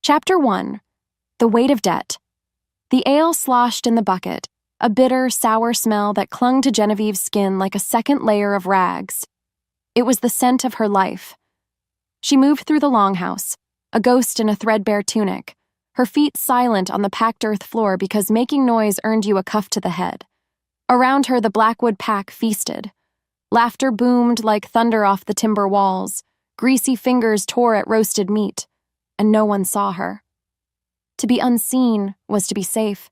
Chapter 1. The Weight of Debt. The ale sloshed in the bucket, a bitter, sour smell that clung to Genevieve's skin like a second layer of rags. It was the scent of her life. She moved through the longhouse, a ghost in a threadbare tunic, her feet silent on the packed earth floor because making noise earned you a cuff to the head. Around her, the Blackwood pack feasted. Laughter boomed like thunder off the timber walls. Greasy fingers tore at roasted meat, and no one saw her. To be unseen was to be safe.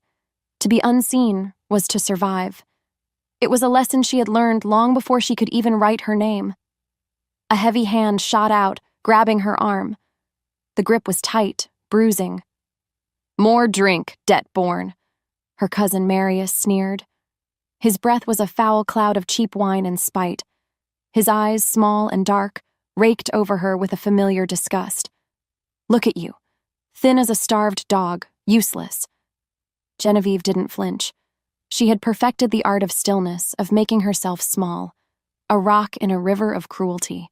To be unseen was to survive. It was a lesson she had learned long before she could even write her name. A heavy hand shot out, grabbing her arm. The grip was tight, bruising. "More drink, debt-born," her cousin Marius sneered. His breath was a foul cloud of cheap wine and spite. His eyes, small and dark, raked over her with a familiar disgust. "Look at you, thin as a starved dog, useless." Genevieve didn't flinch. She had perfected the art of stillness, of making herself small, a rock in a river of cruelty.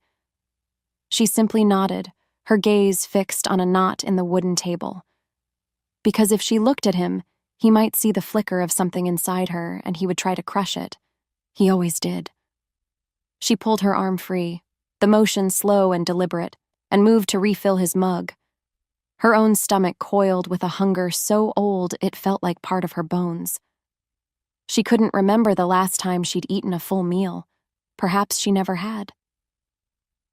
She simply nodded, her gaze fixed on a knot in the wooden table. Because if she looked at him, he might see the flicker of something inside her and he would try to crush it. He always did. She pulled her arm free, the motion slow and deliberate, and moved to refill his mug. Her own stomach coiled with a hunger so old it felt like part of her bones. She couldn't remember the last time she'd eaten a full meal. Perhaps she never had.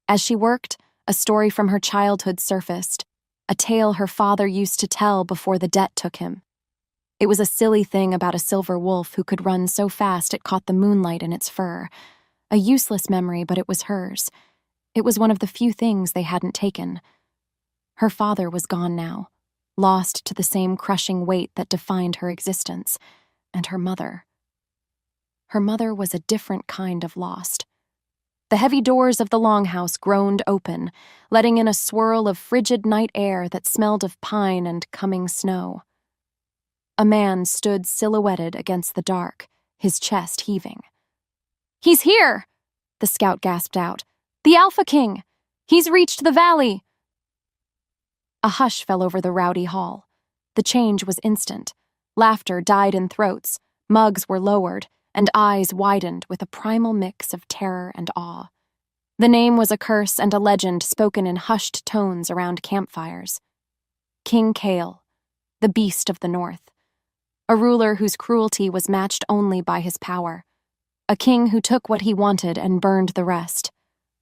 As she worked, a story from her childhood surfaced, a tale her father used to tell before the debt took him. It was a silly thing about a silver wolf who could run so fast it caught the moonlight in its fur. A useless memory, but it was hers. It was one of the few things they hadn't taken. Her father was gone now, lost to the same crushing weight that defined her existence. And her mother. Her mother was a different kind of lost. The heavy doors of the longhouse groaned open, letting in a swirl of frigid night air that smelled of pine and coming snow. A man stood silhouetted against the dark, his chest heaving. "He's here!" the scout gasped out. "The Alpha King! He's reached the valley!" A hush fell over the rowdy hall. The change was instant. Laughter died in throats, mugs were lowered, and eyes widened with a primal mix of terror and awe. The name was a curse and a legend spoken in hushed tones around campfires. King Kale, the beast of the north. A ruler whose cruelty was matched only by his power. A king who took what he wanted and burned the rest.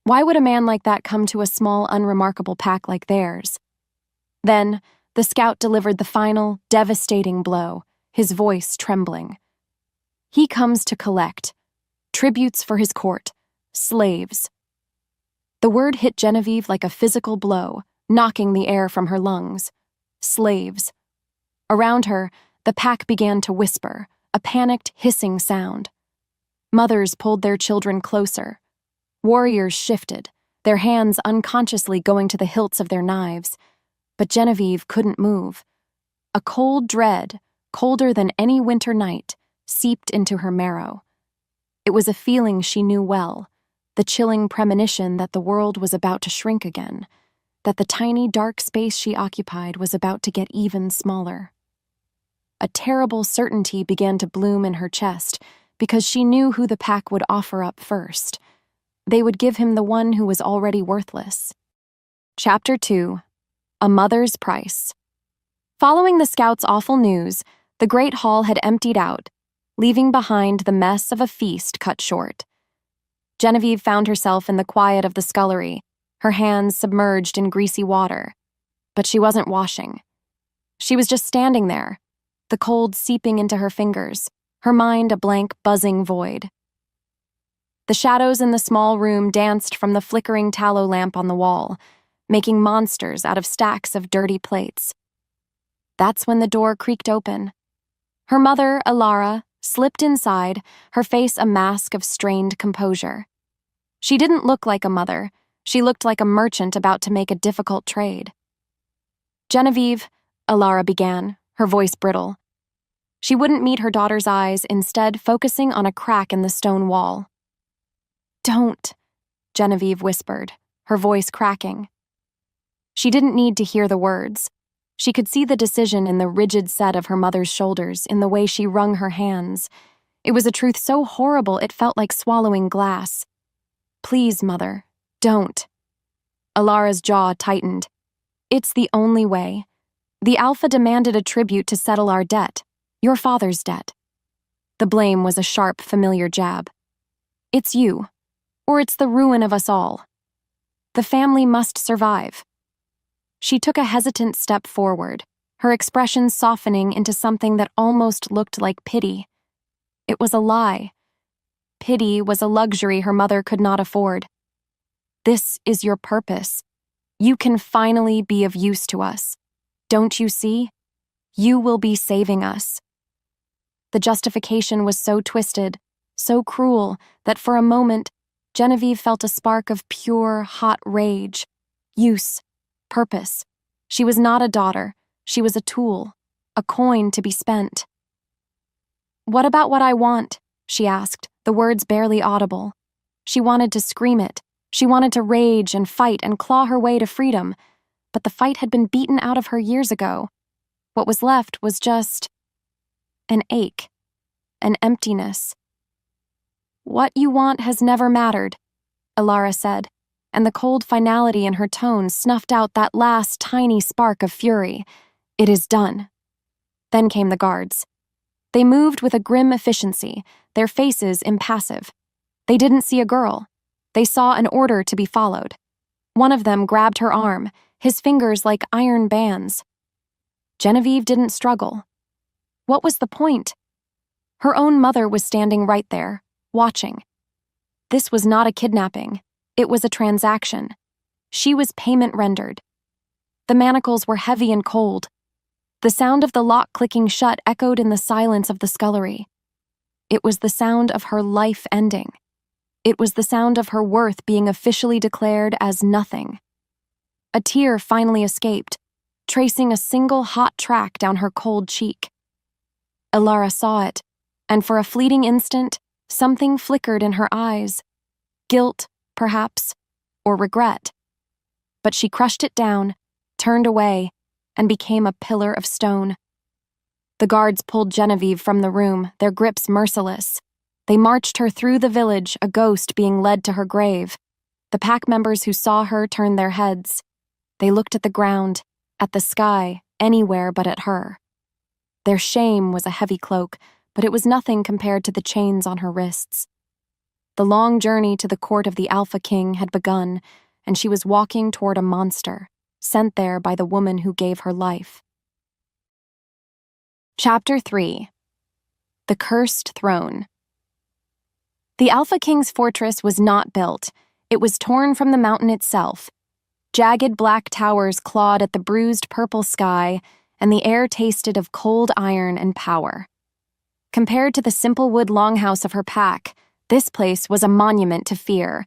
Why would a man like that come to a small, unremarkable pack like theirs? Then, the scout delivered the final, devastating blow, his voice trembling. "He comes to collect. Tributes for his court. Slaves." The word hit Genevieve like a physical blow, knocking the air from her lungs. Slaves. Around her, the pack began to whisper, a panicked, hissing sound. Mothers pulled their children closer. Warriors shifted, their hands unconsciously going to the hilts of their knives. But Genevieve couldn't move. A cold dread, colder than any winter night, seeped into her marrow. It was a feeling she knew well, the chilling premonition that the world was about to shrink again, that the tiny, dark space she occupied was about to get even smaller. A terrible certainty began to bloom in her chest because she knew who the pack would offer up first. They would give him the one who was already worthless. Chapter 2. A Mother's Price. Following the scouts' awful news, the great hall had emptied out, leaving behind the mess of a feast cut short. Genevieve found herself in the quiet of the scullery, her hands submerged in greasy water. But she wasn't washing. She was just standing there, the cold seeping into her fingers, her mind a blank, buzzing void. The shadows in the small room danced from the flickering tallow lamp on the wall, making monsters out of stacks of dirty plates. That's when the door creaked open. Her mother, Alara, slipped inside, her face a mask of strained composure. She didn't look like a mother. She looked like a merchant about to make a difficult trade. "Genevieve," Alara began, her voice brittle. She wouldn't meet her daughter's eyes, instead focusing on a crack in the stone wall. "Don't," Genevieve whispered, her voice cracking. She didn't need to hear the words. She could see the decision in the rigid set of her mother's shoulders, in the way she wrung her hands. It was a truth so horrible it felt like swallowing glass. "Please, Mother, don't." Alara's jaw tightened. "It's the only way. The Alpha demanded a tribute to settle our debt, your father's debt." The blame was a sharp, familiar jab. "It's you, or it's the ruin of us all. The family must survive." She took a hesitant step forward, her expression softening into something that almost looked like pity. It was a lie. Pity was a luxury her mother could not afford. "This is your purpose. You can finally be of use to us. Don't you see? You will be saving us." The justification was so twisted, so cruel, that for a moment, Genevieve felt a spark of pure, hot rage. Use. Purpose. She was not a daughter. She was a tool, a coin to be spent. "What about what I want?" she asked, the words barely audible. She wanted to scream it. She wanted to rage and fight and claw her way to freedom, but the fight had been beaten out of her years ago. What was left was just an ache, an emptiness. "What you want has never mattered," Alara said, and the cold finality in her tone snuffed out that last tiny spark of fury. "It is done." Then came the guards. They moved with a grim efficiency, their faces impassive. They didn't see a girl. They saw an order to be followed. One of them grabbed her arm, his fingers like iron bands. Genevieve didn't struggle. What was the point? Her own mother was standing right there, watching. This was not a kidnapping. It was a transaction. She was payment rendered. The manacles were heavy and cold. The sound of the lock clicking shut echoed in the silence of the scullery. It was the sound of her life ending. It was the sound of her worth being officially declared as nothing. A tear finally escaped, tracing a single hot track down her cold cheek. Alara saw it, and for a fleeting instant, something flickered in her eyes. Guilt, perhaps, or regret. But she crushed it down, turned away, and became a pillar of stone. The guards pulled Genevieve from the room, their grips merciless. They marched her through the village, a ghost being led to her grave. The pack members who saw her turned their heads. They looked at the ground, at the sky, anywhere but at her. Their shame was a heavy cloak, but it was nothing compared to the chains on her wrists. The long journey to the court of the Alpha King had begun, and she was walking toward a monster, sent there by the woman who gave her life. Chapter 3. The Cursed Throne. The Alpha King's fortress was not built. It was torn from the mountain itself. Jagged black towers clawed at the bruised purple sky, and the air tasted of cold iron and power. Compared to the simple wood longhouse of her pack, this place was a monument to fear.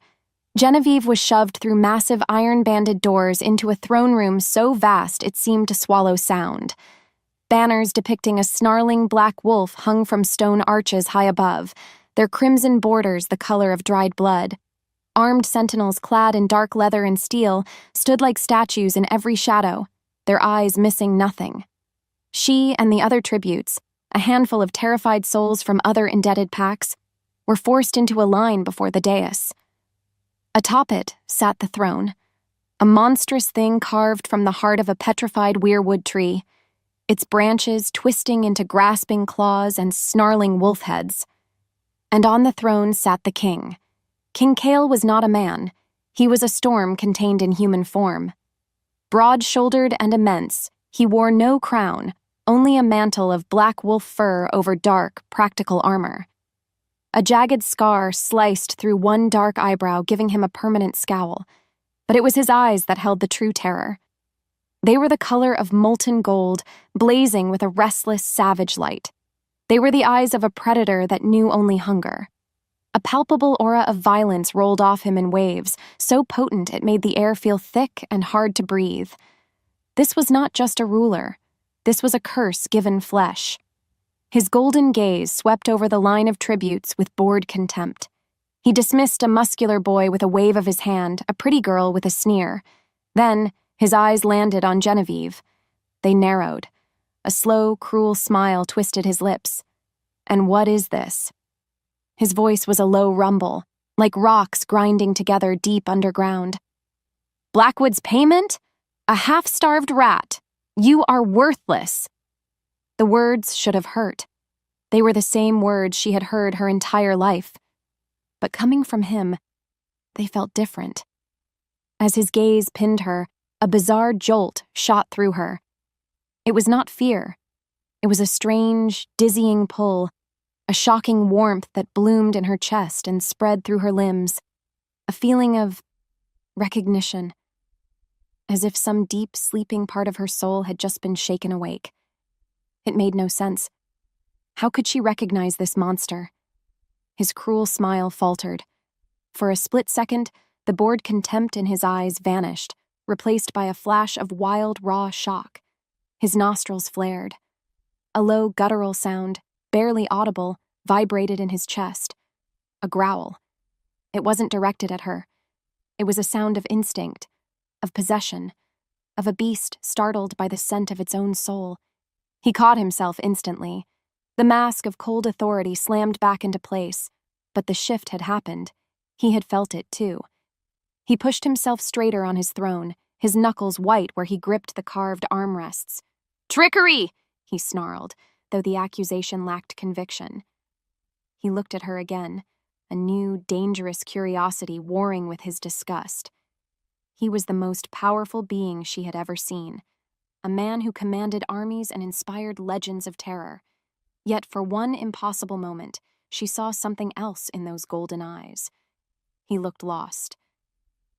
Genevieve was shoved through massive iron-banded doors into a throne room so vast it seemed to swallow sound. Banners depicting a snarling black wolf hung from stone arches high above, their crimson borders the color of dried blood. Armed sentinels clad in dark leather and steel stood like statues in every shadow, their eyes missing nothing. She and the other tributes, a handful of terrified souls from other indebted packs, were forced into a line before the dais. Atop it sat the throne, a monstrous thing carved from the heart of a petrified weirwood tree, its branches twisting into grasping claws and snarling wolf heads. And on the throne sat the king. King Kale was not a man. He was a storm contained in human form. Broad-shouldered and immense, he wore no crown, only a mantle of black wolf fur over dark, practical armor. A jagged scar sliced through one dark eyebrow, giving him a permanent scowl. But it was his eyes that held the true terror. They were the color of molten gold, blazing with a restless, savage light. They were the eyes of a predator that knew only hunger. A palpable aura of violence rolled off him in waves, so potent it made the air feel thick and hard to breathe. This was not just a ruler. This was a curse given flesh. His golden gaze swept over the line of tributes with bored contempt. He dismissed a muscular boy with a wave of his hand, a pretty girl with a sneer. Then, his eyes landed on Genevieve. They narrowed. A slow, cruel smile twisted his lips. "And what is this?" His voice was a low rumble, like rocks grinding together deep underground. "Blackwood's payment? A half-starved rat. You are worthless." The words should have hurt. They were the same words she had heard her entire life. But coming from him, they felt different. As his gaze pinned her, a bizarre jolt shot through her. It was not fear. It was a strange, dizzying pull, a shocking warmth that bloomed in her chest and spread through her limbs, a feeling of recognition, as if some deep, sleeping part of her soul had just been shaken awake. It made no sense. How could she recognize this monster? His cruel smile faltered. For a split second, the bored contempt in his eyes vanished, replaced by a flash of wild, raw shock. His nostrils flared. A low, guttural sound, barely audible, vibrated in his chest. A growl. It wasn't directed at her. It was a sound of instinct, of possession, of a beast startled by the scent of its own soul. He caught himself instantly. The mask of cold authority slammed back into place, but the shift had happened. He had felt it, too. He pushed himself straighter on his throne, his knuckles white where he gripped the carved armrests. "Trickery!" he snarled, though the accusation lacked conviction. He looked at her again, a new, dangerous curiosity warring with his disgust. He was the most powerful being she had ever seen, a man who commanded armies and inspired legends of terror. Yet for one impossible moment, she saw something else in those golden eyes. He looked lost.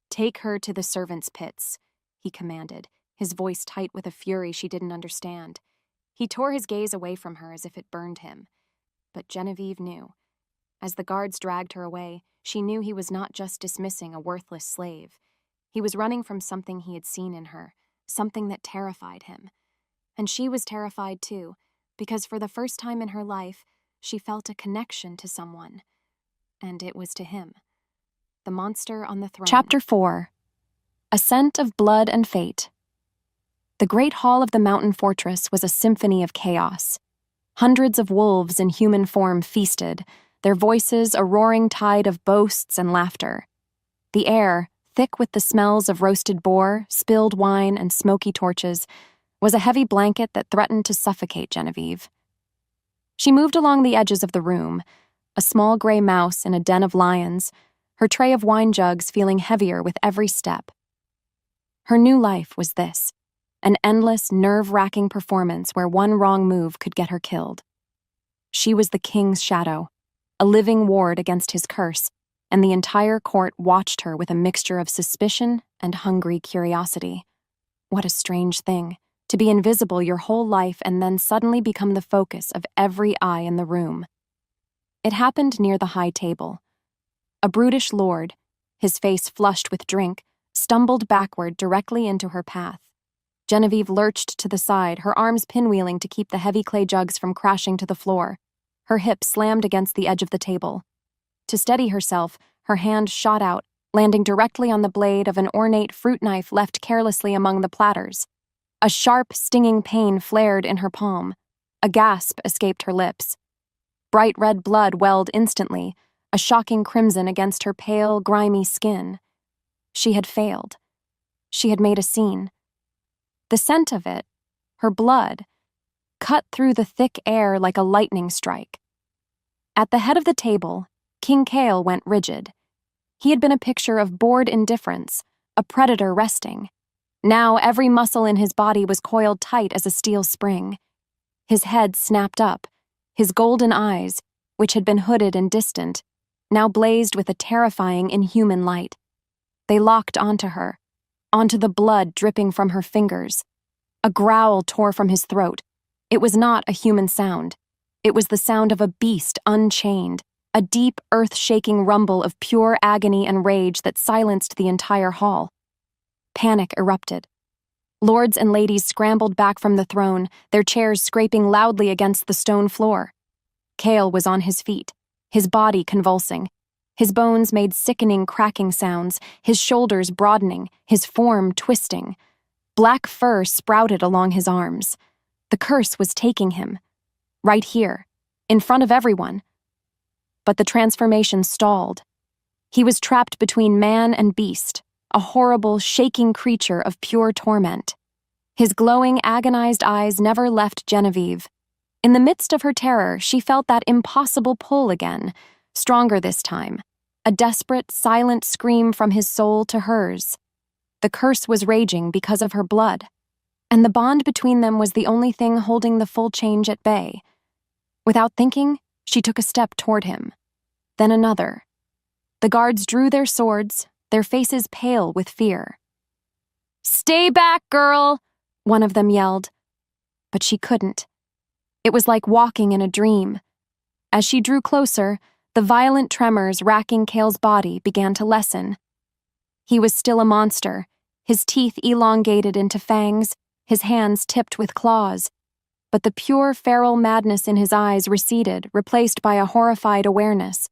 "Take her to the servants' pits," he commanded, his voice tight with a fury she didn't understand. He tore his gaze away from her as if it burned him. But Genevieve knew. As the guards dragged her away, she knew he was not just dismissing a worthless slave. He was running from something he had seen in her, something that terrified him. And she was terrified too, because for the first time in her life, she felt a connection to someone. And it was to him. The monster on the throne. Chapter 4. A Scent of Blood and Fate. The great hall of the mountain fortress was a symphony of chaos. Hundreds of wolves in human form feasted, their voices a roaring tide of boasts and laughter. The air, thick with the smells of roasted boar, spilled wine, and smoky torches, was a heavy blanket that threatened to suffocate Genevieve. She moved along the edges of the room, a small gray mouse in a den of lions, her tray of wine jugs feeling heavier with every step. Her new life was this, an endless, nerve-wracking performance where one wrong move could get her killed. She was the king's shadow, a living ward against his curse, and the entire court watched her with a mixture of suspicion and hungry curiosity. What a strange thing, to be invisible your whole life and then suddenly become the focus of every eye in the room. It happened near the high table. A brutish lord, his face flushed with drink, stumbled backward directly into her path. Genevieve lurched to the side, her arms pinwheeling to keep the heavy clay jugs from crashing to the floor. Her hip slammed against the edge of the table. To steady herself, her hand shot out, landing directly on the blade of an ornate fruit knife left carelessly among the platters. A sharp, stinging pain flared in her palm. A gasp escaped her lips. Bright red blood welled instantly, a shocking crimson against her pale, grimy skin. She had failed. She had made a scene. The scent of it, her blood, cut through the thick air like a lightning strike. At the head of the table, King Kale went rigid. He had been a picture of bored indifference, a predator resting. Now every muscle in his body was coiled tight as a steel spring. His head snapped up, his golden eyes, which had been hooded and distant, now blazed with a terrifying, inhuman light. They locked onto her, onto the blood dripping from her fingers. A growl tore from his throat. It was not a human sound. It was the sound of a beast unchained, a deep, earth-shaking rumble of pure agony and rage that silenced the entire hall. Panic erupted. Lords and ladies scrambled back from the throne, their chairs scraping loudly against the stone floor. Kale was on his feet, his body convulsing. His bones made sickening cracking sounds, his shoulders broadening, his form twisting. Black fur sprouted along his arms. The curse was taking him. Right here, in front of everyone. But the transformation stalled. He was trapped between man and beast, a horrible, shaking creature of pure torment. His glowing, agonized eyes never left Genevieve. In the midst of her terror, she felt that impossible pull again, stronger this time, a desperate, silent scream from his soul to hers. The curse was raging because of her blood, and the bond between them was the only thing holding the full change at bay. Without thinking, she took a step toward him, then another. The guards drew their swords, their faces pale with fear. "Stay back, girl!" one of them yelled. But she couldn't. It was like walking in a dream. As she drew closer, the violent tremors racking Cale's body began to lessen. He was still a monster, his teeth elongated into fangs, his hands tipped with claws. But the pure feral madness in his eyes receded, replaced by a horrified awareness.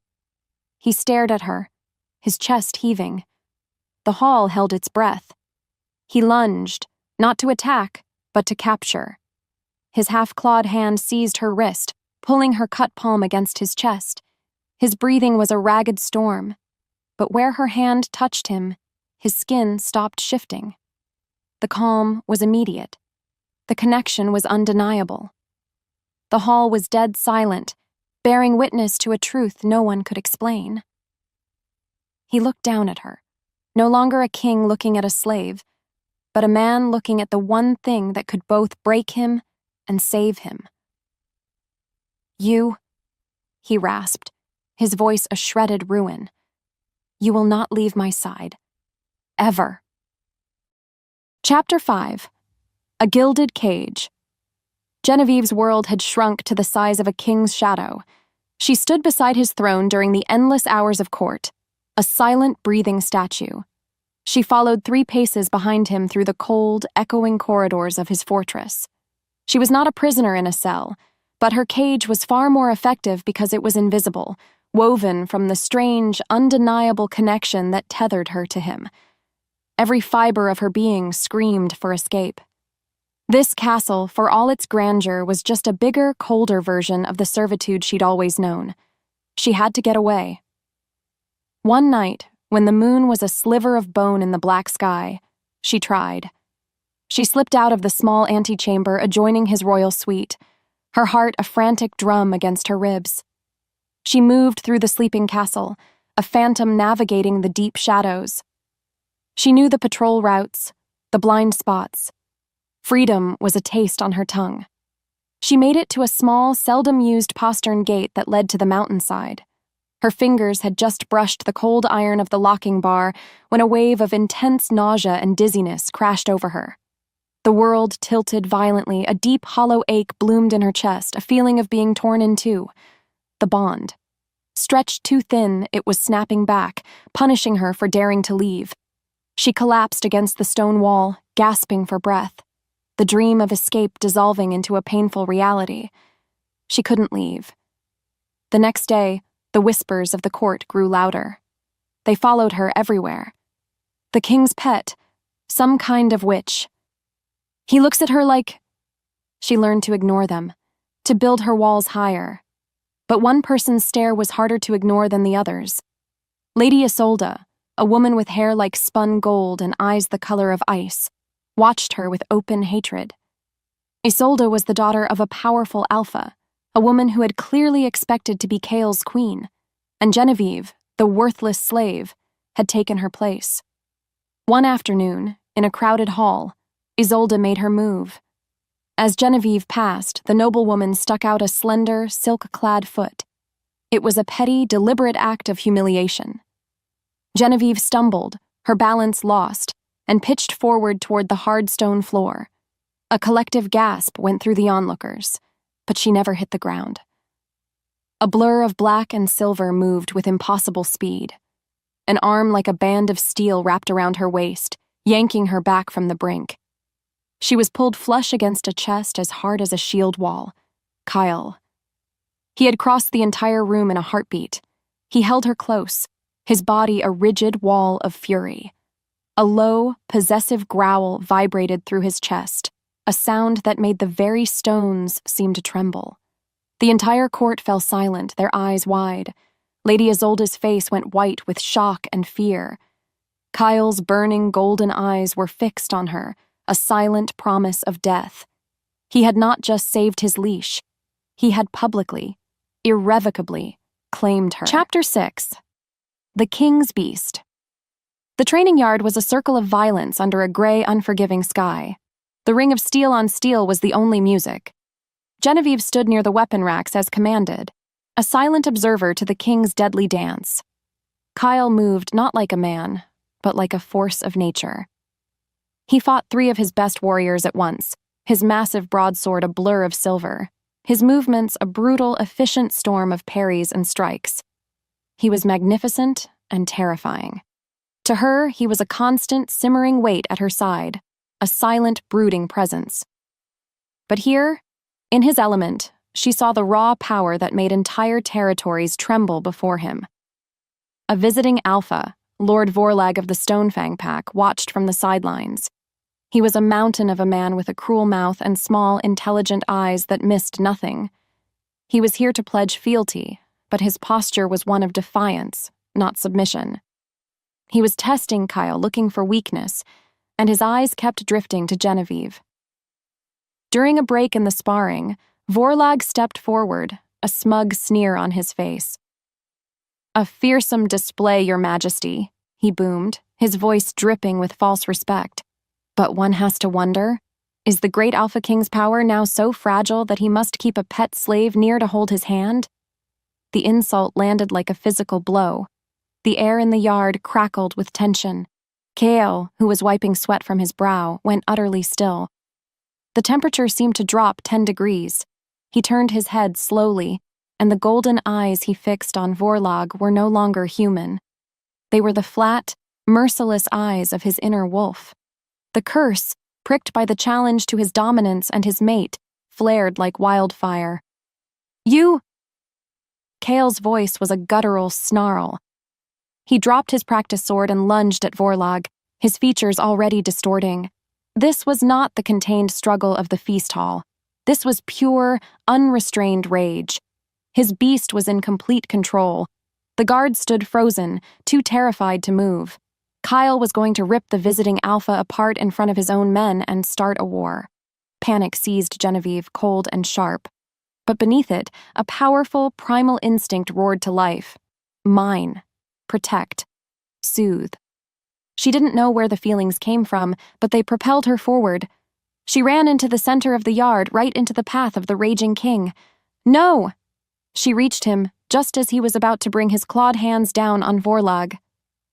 He stared at her, his chest heaving. The hall held its breath. He lunged, not to attack, but to capture. His half-clawed hand seized her wrist, pulling her cut palm against his chest. His breathing was a ragged storm, but where her hand touched him, his skin stopped shifting. The calm was immediate. The connection was undeniable. The hall was dead silent, bearing witness to a truth no one could explain. He looked down at her, no longer a king looking at a slave, but a man looking at the one thing that could both break him and save him. "You," he rasped, his voice a shredded ruin. "You will not leave my side. Ever." Chapter 5. A Gilded Cage. Genevieve's world had shrunk to the size of a king's shadow. She stood beside his throne during the endless hours of court, a silent, breathing statue. She followed 3 paces behind him through the cold, echoing corridors of his fortress. She was not a prisoner in a cell, but her cage was far more effective because it was invisible, woven from the strange, undeniable connection that tethered her to him. Every fiber of her being screamed for escape. This castle, for all its grandeur, was just a bigger, colder version of the servitude she'd always known. She had to get away. One night, when the moon was a sliver of bone in the black sky, she tried. She slipped out of the small antechamber adjoining his royal suite, her heart a frantic drum against her ribs. She moved through the sleeping castle, a phantom navigating the deep shadows. She knew the patrol routes, the blind spots. Freedom was a taste on her tongue. She made it to a small, seldom-used postern gate that led to the mountainside. Her fingers had just brushed the cold iron of the locking bar when a wave of intense nausea and dizziness crashed over her. The world tilted violently, a deep, hollow ache bloomed in her chest, a feeling of being torn in two. The bond. Stretched too thin, it was snapping back, punishing her for daring to leave. She collapsed against the stone wall, gasping for breath, the dream of escape dissolving into a painful reality. She couldn't leave. The next day, the whispers of the court grew louder. They followed her everywhere. The king's pet, some kind of witch. He looks at her like... She learned to ignore them, to build her walls higher. But one person's stare was harder to ignore than the others. Lady Isolde, a woman with hair like spun gold and eyes the color of ice, watched her with open hatred. Isolde was the daughter of a powerful alpha, a woman who had clearly expected to be Cale's queen, and Genevieve, the worthless slave, had taken her place. One afternoon, in a crowded hall, Isolde made her move. As Genevieve passed, the noblewoman stuck out a slender, silk-clad foot. It was a petty, deliberate act of humiliation. Genevieve stumbled, her balance lost, and pitched forward toward the hard stone floor. A collective gasp went through the onlookers, but she never hit the ground. A blur of black and silver moved with impossible speed. An arm like a band of steel wrapped around her waist, yanking her back from the brink. She was pulled flush against a chest as hard as a shield wall. Kyle. He had crossed the entire room in a heartbeat. He held her close, his body a rigid wall of fury. A low, possessive growl vibrated through his chest, a sound that made the very stones seem to tremble. The entire court fell silent, their eyes wide. Lady Isolde's face went white with shock and fear. Kyle's burning golden eyes were fixed on her, a silent promise of death. He had not just saved his leash. He had publicly, irrevocably, claimed her. Chapter 6. The King's Beast. The training yard was a circle of violence under a gray, unforgiving sky. The ring of steel on steel was the only music. Genevieve stood near the weapon racks as commanded, a silent observer to the king's deadly dance. Kyle moved not like a man, but like a force of nature. He fought 3 of his best warriors at once, his massive broadsword a blur of silver, his movements a brutal, efficient storm of parries and strikes. He was magnificent and terrifying. To her, he was a constant, simmering weight at her side, a silent, brooding presence. But here, in his element, she saw the raw power that made entire territories tremble before him. A visiting alpha, Lord Vorlag of the Stonefang Pack, watched from the sidelines. He was a mountain of a man with a cruel mouth and small, intelligent eyes that missed nothing. He was here to pledge fealty, but his posture was one of defiance, not submission. He was testing Kyle, looking for weakness, and his eyes kept drifting to Genevieve. During a break in the sparring, Vorlag stepped forward, a smug sneer on his face. "A fearsome display, Your Majesty," he boomed, his voice dripping with false respect. But one has to wonder, is the great Alpha King's power now so fragile that he must keep a pet slave near to hold his hand? The insult landed like a physical blow. The air in the yard crackled with tension. Kale, who was wiping sweat from his brow, went utterly still. The temperature seemed to drop 10 degrees. He turned his head slowly, and the golden eyes he fixed on Vorlag were no longer human. They were the flat, merciless eyes of his inner wolf. The curse, pricked by the challenge to his dominance and his mate, flared like wildfire. "You!" Kale's voice was a guttural snarl. He dropped his practice sword and lunged at Vorlag, his features already distorting. This was not the contained struggle of the feast hall. This was pure, unrestrained rage. His beast was in complete control. The guards stood frozen, too terrified to move. Kyle was going to rip the visiting alpha apart in front of his own men and start a war. Panic seized Genevieve, cold and sharp. But beneath it, a powerful, primal instinct roared to life. Mine. Protect. Soothe. She didn't know where the feelings came from, but they propelled her forward. She ran into the center of the yard, right into the path of the raging king. "No!" She reached him, just as he was about to bring his clawed hands down on Vorlag.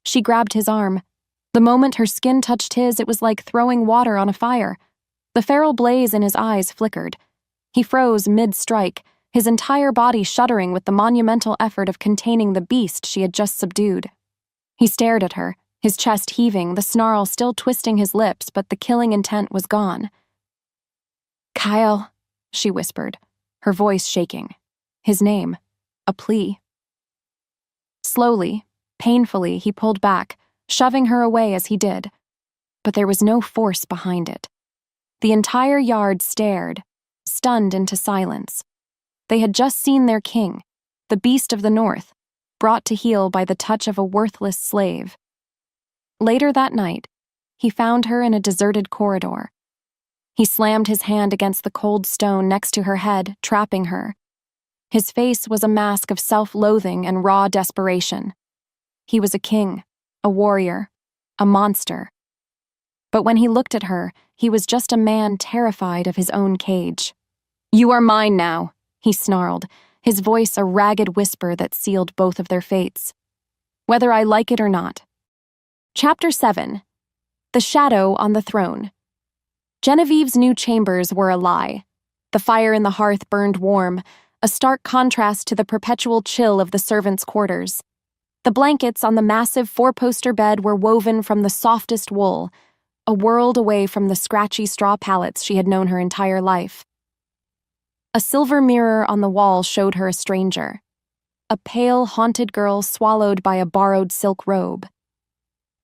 She grabbed his arm. The moment her skin touched his, it was like throwing water on a fire. The feral blaze in his eyes flickered. He froze mid-strike, his entire body shuddering with the monumental effort of containing the beast she had just subdued. He stared at her, his chest heaving, the snarl still twisting his lips, but the killing intent was gone. "Kyle," she whispered, her voice shaking. His name, a plea. Slowly, painfully, he pulled back, shoving her away as he did. But there was no force behind it. The entire yard stared, stunned into silence. They had just seen their king, the beast of the north, brought to heel by the touch of a worthless slave. Later that night, he found her in a deserted corridor. He slammed his hand against the cold stone next to her head, trapping her. His face was a mask of self-loathing and raw desperation. He was a king, a warrior, a monster. But when he looked at her, he was just a man terrified of his own cage. "You are mine now," he snarled, his voice a ragged whisper that sealed both of their fates. "Whether I like it or not." Chapter 7. The Shadow on the Throne. Genevieve's new chambers were a lie. The fire in the hearth burned warm, a stark contrast to the perpetual chill of the servants' quarters. The blankets on the massive four-poster bed were woven from the softest wool, a world away from the scratchy straw pallets she had known her entire life. A silver mirror on the wall showed her a stranger, a pale, haunted girl swallowed by a borrowed silk robe.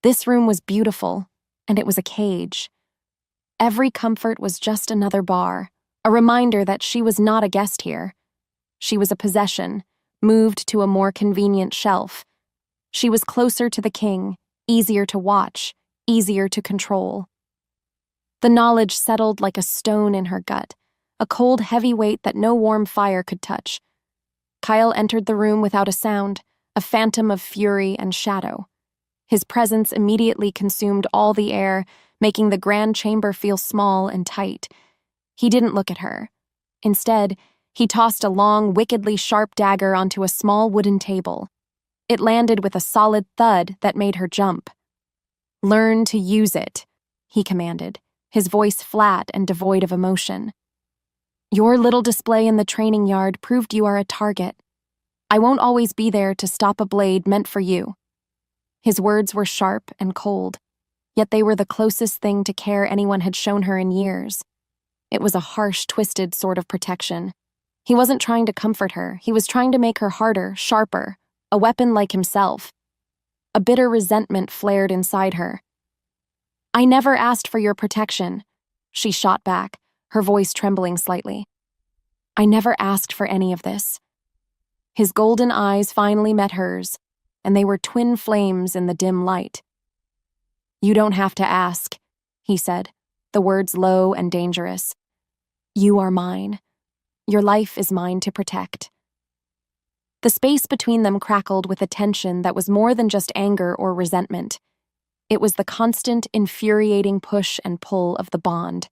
This room was beautiful, and it was a cage. Every comfort was just another bar, a reminder that she was not a guest here. She was a possession, moved to a more convenient shelf. She was closer to the king, easier to watch, easier to control. The knowledge settled like a stone in her gut, a cold, heavy weight that no warm fire could touch. Kyle entered the room without a sound, a phantom of fury and shadow. His presence immediately consumed all the air, making the grand chamber feel small and tight. He didn't look at her. Instead, he tossed a long, wickedly sharp dagger onto a small wooden table. It landed with a solid thud that made her jump. "Learn to use it," he commanded, his voice flat and devoid of emotion. "Your little display in the training yard proved you are a target. I won't always be there to stop a blade meant for you." His words were sharp and cold, yet they were the closest thing to care anyone had shown her in years. It was a harsh, twisted sort of protection. He wasn't trying to comfort her, he was trying to make her harder, sharper, a weapon like himself. A bitter resentment flared inside her. "I never asked for your protection," she shot back, her voice trembling slightly. "I never asked for any of this." His golden eyes finally met hers, and they were twin flames in the dim light. "You don't have to ask," he said, the words low and dangerous. "You are mine. Your life is mine to protect." The space between them crackled with a tension that was more than just anger or resentment. It was the constant, infuriating push and pull of the bond,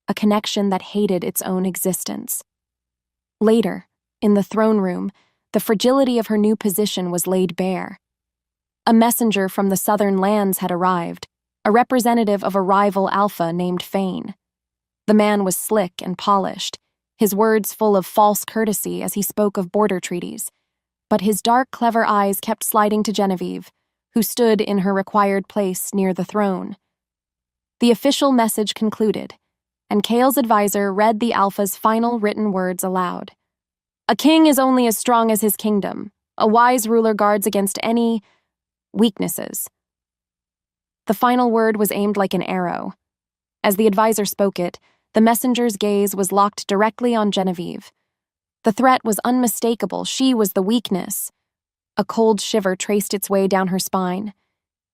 a connection that hated its own existence. Later, in the throne room, the fragility of her new position was laid bare. A messenger from the southern lands had arrived, a representative of a rival alpha named Fane. The man was slick and polished, his words full of false courtesy as he spoke of border treaties, but his dark, clever eyes kept sliding to Genevieve, who stood in her required place near the throne. The official message concluded, and Kale's advisor read the alpha's final written words aloud. "A king is only as strong as his kingdom. A wise ruler guards against any weaknesses." The final word was aimed like an arrow. As the advisor spoke it, the messenger's gaze was locked directly on Genevieve. The threat was unmistakable. She was the weakness. A cold shiver traced its way down her spine.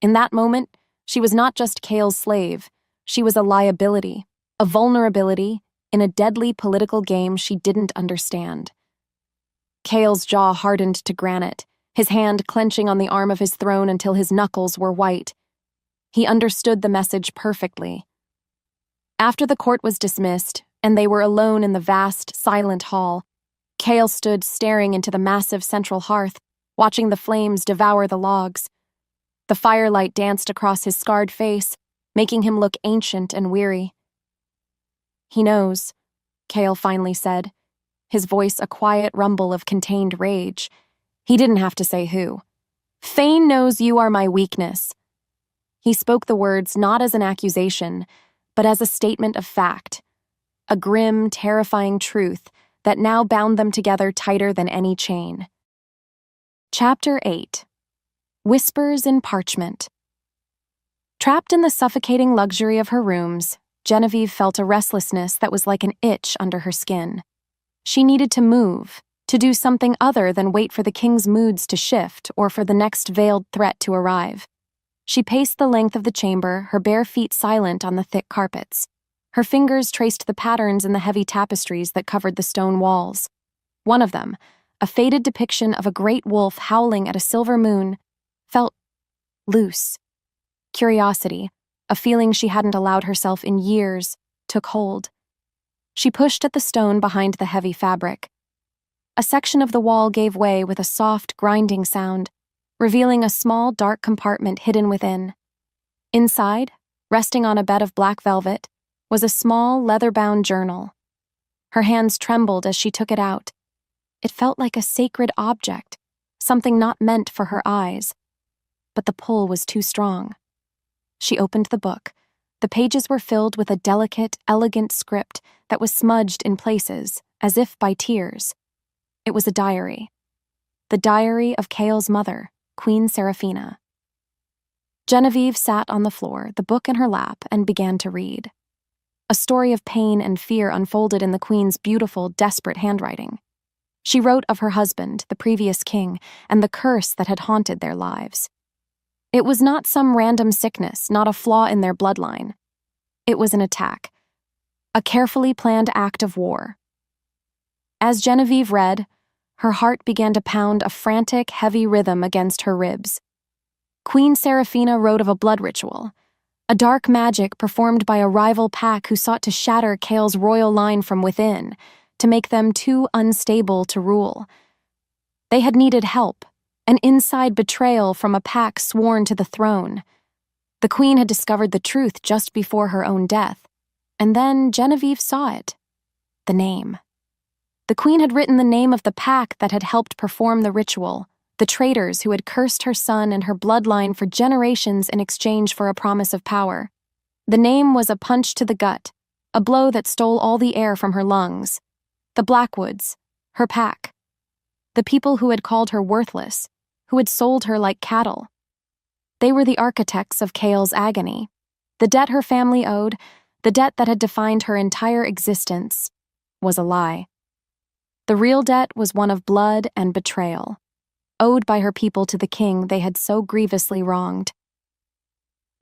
In that moment, she was not just Kale's slave. She was a liability, a vulnerability, in a deadly political game she didn't understand. Kale's jaw hardened to granite, his hand clenching on the arm of his throne until his knuckles were white. He understood the message perfectly. After the court was dismissed, and they were alone in the vast, silent hall, Kale stood staring into the massive central hearth, watching the flames devour the logs. The firelight danced across his scarred face, making him look ancient and weary. "He knows," Kale finally said, his voice a quiet rumble of contained rage. He didn't have to say who. "Fane knows you are my weakness." He spoke the words not as an accusation, but as a statement of fact, a grim, terrifying truth that now bound them together tighter than any chain. Chapter 8. Whispers in Parchment. Trapped in the suffocating luxury of her rooms, Genevieve felt a restlessness that was like an itch under her skin. She needed to move, to do something other than wait for the king's moods to shift or for the next veiled threat to arrive. She paced the length of the chamber, her bare feet silent on the thick carpets. Her fingers traced the patterns in the heavy tapestries that covered the stone walls. One of them, a faded depiction of a great wolf howling at a silver moon, felt loose. Curiosity, a feeling she hadn't allowed herself in years, took hold. She pushed at the stone behind the heavy fabric. A section of the wall gave way with a soft, grinding sound, revealing a small, dark compartment hidden within. Inside, resting on a bed of black velvet, was a small, leather-bound journal. Her hands trembled as she took it out. It felt like a sacred object, something not meant for her eyes. But the pull was too strong. She opened the book. The pages were filled with a delicate, elegant script that was smudged in places, as if by tears. It was a diary. The diary of Kale's mother, Queen Seraphina. Genevieve sat on the floor, the book in her lap, and began to read. A story of pain and fear unfolded in the Queen's beautiful, desperate handwriting. She wrote of her husband, the previous king, and the curse that had haunted their lives. It was not some random sickness, not a flaw in their bloodline. It was an attack, a carefully planned act of war. As Genevieve read, her heart began to pound a frantic, heavy rhythm against her ribs. Queen Seraphina wrote of a blood ritual, a dark magic performed by a rival pack who sought to shatter Kale's royal line from within, to make them too unstable to rule. They had needed help, an inside betrayal from a pack sworn to the throne. The Queen had discovered the truth just before her own death, and then Genevieve saw it. The name. The Queen had written the name of the pack that had helped perform the ritual, the traitors who had cursed her son and her bloodline for generations in exchange for a promise of power. The name was a punch to the gut, a blow that stole all the air from her lungs. The Blackwoods, her pack. The people who had called her worthless, who had sold her like cattle. They were the architects of Kale's agony. The debt her family owed, the debt that had defined her entire existence, was a lie. The real debt was one of blood and betrayal, owed by her people to the king they had so grievously wronged.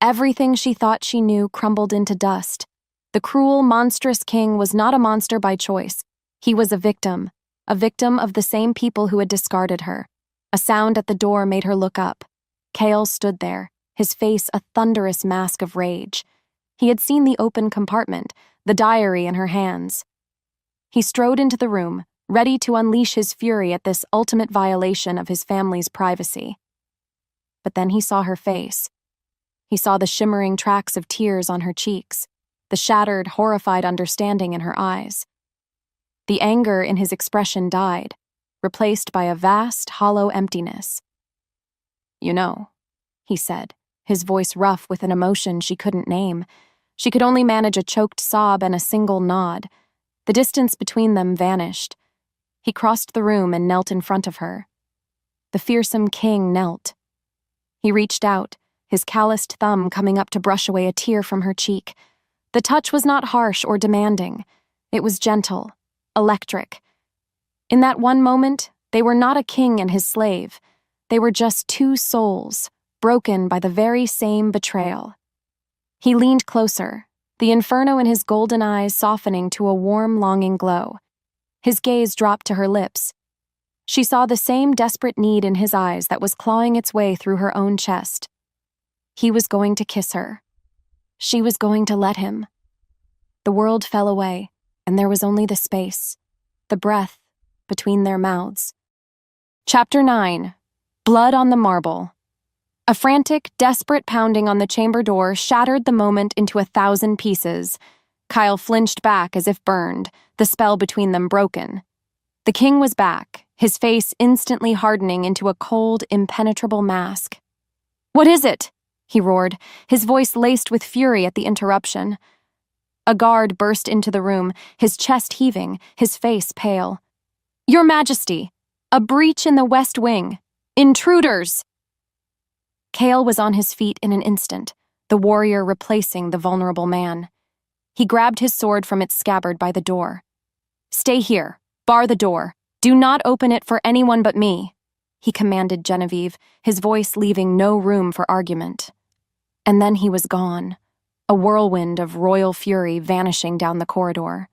Everything she thought she knew crumbled into dust. The cruel, monstrous king was not a monster by choice. He was a victim of the same people who had discarded her. A sound at the door made her look up. Kale stood there, his face a thunderous mask of rage. He had seen the open compartment, the diary in her hands. He strode into the room, ready to unleash his fury at this ultimate violation of his family's privacy. But then he saw her face. He saw the shimmering tracks of tears on her cheeks, the shattered, horrified understanding in her eyes. The anger in his expression died, replaced by a vast, hollow emptiness. "You know," he said, his voice rough with an emotion she couldn't name. She could only manage a choked sob and a single nod. The distance between them vanished. He crossed the room and knelt in front of her. The fearsome king knelt. He reached out, his calloused thumb coming up to brush away a tear from her cheek. The touch was not harsh or demanding. It was gentle, electric. In that one moment, they were not a king and his slave. They were just two souls, broken by the very same betrayal. He leaned closer, the inferno in his golden eyes softening to a warm, longing glow. His gaze dropped to her lips. She saw the same desperate need in his eyes that was clawing its way through her own chest. He was going to kiss her. She was going to let him. The world fell away, and there was only the space, the breath, between their mouths. Chapter 9. Blood on the Marble. A frantic, desperate pounding on the chamber door shattered the moment into 1,000 pieces. Kyle flinched back as if burned, the spell between them broken. The king was back, his face instantly hardening into a cold, impenetrable mask. "What is it?" he roared, his voice laced with fury at the interruption. A guard burst into the room, his chest heaving, his face pale. "Your Majesty! A breach in the West Wing! Intruders!" Kale was on his feet in an instant, the warrior replacing the vulnerable man. He grabbed his sword from its scabbard by the door. "Stay here. Bar the door. Do not open it for anyone but me," he commanded Genevieve, his voice leaving no room for argument. And then he was gone, a whirlwind of royal fury vanishing down the corridor.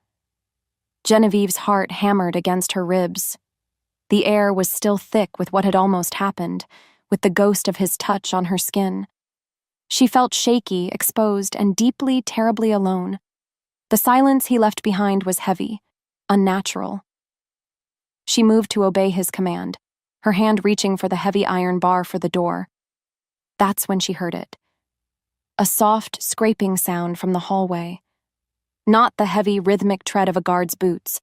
Genevieve's heart hammered against her ribs. The air was still thick with what had almost happened, with the ghost of his touch on her skin. She felt shaky, exposed, and deeply, terribly alone. The silence he left behind was heavy, unnatural. She moved to obey his command, her hand reaching for the heavy iron bar for the door. That's when she heard it. A soft, scraping sound from the hallway. Not the heavy, rhythmic tread of a guard's boots.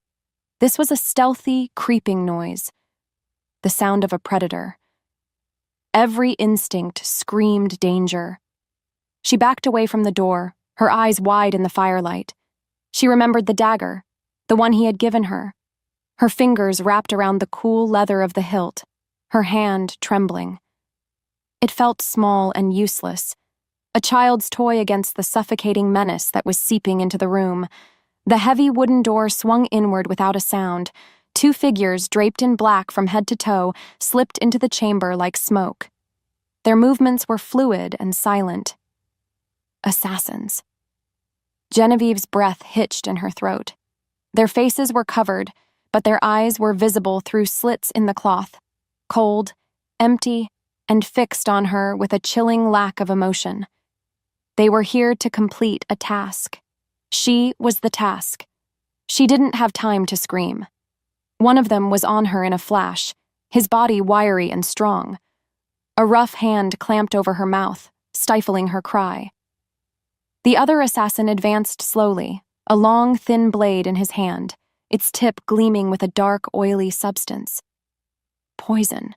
This was a stealthy, creeping noise. The sound of a predator. Every instinct screamed danger. She backed away from the door, her eyes wide in the firelight. She remembered the dagger, the one he had given her. Her fingers wrapped around the cool leather of the hilt, her hand trembling. It felt small and useless, a child's toy against the suffocating menace that was seeping into the room. The heavy wooden door swung inward without a sound. Two figures, draped in black from head to toe, slipped into the chamber like smoke. Their movements were fluid and silent. Assassins. Genevieve's breath hitched in her throat. Their faces were covered, but their eyes were visible through slits in the cloth, cold, empty, and fixed on her with a chilling lack of emotion. They were here to complete a task. She was the task. She didn't have time to scream. One of them was on her in a flash, his body wiry and strong. A rough hand clamped over her mouth, stifling her cry. The other assassin advanced slowly, a long, thin blade in his hand, its tip gleaming with a dark, oily substance. Poison.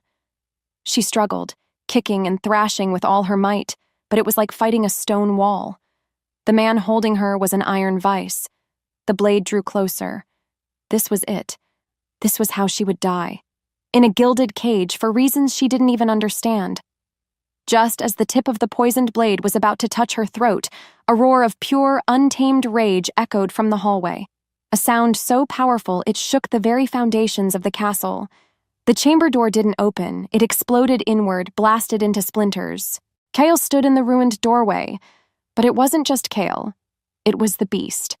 She struggled, kicking and thrashing with all her might, but it was like fighting a stone wall. The man holding her was an iron vice. The blade drew closer. This was it. This was how she would die. In a gilded cage for reasons she didn't even understand. Just as the tip of the poisoned blade was about to touch her throat, a roar of pure, untamed rage echoed from the hallway. A sound so powerful it shook the very foundations of the castle. The chamber door didn't open. It exploded inward, blasted into splinters. Kale stood in the ruined doorway. But it wasn't just Kale. It was the beast.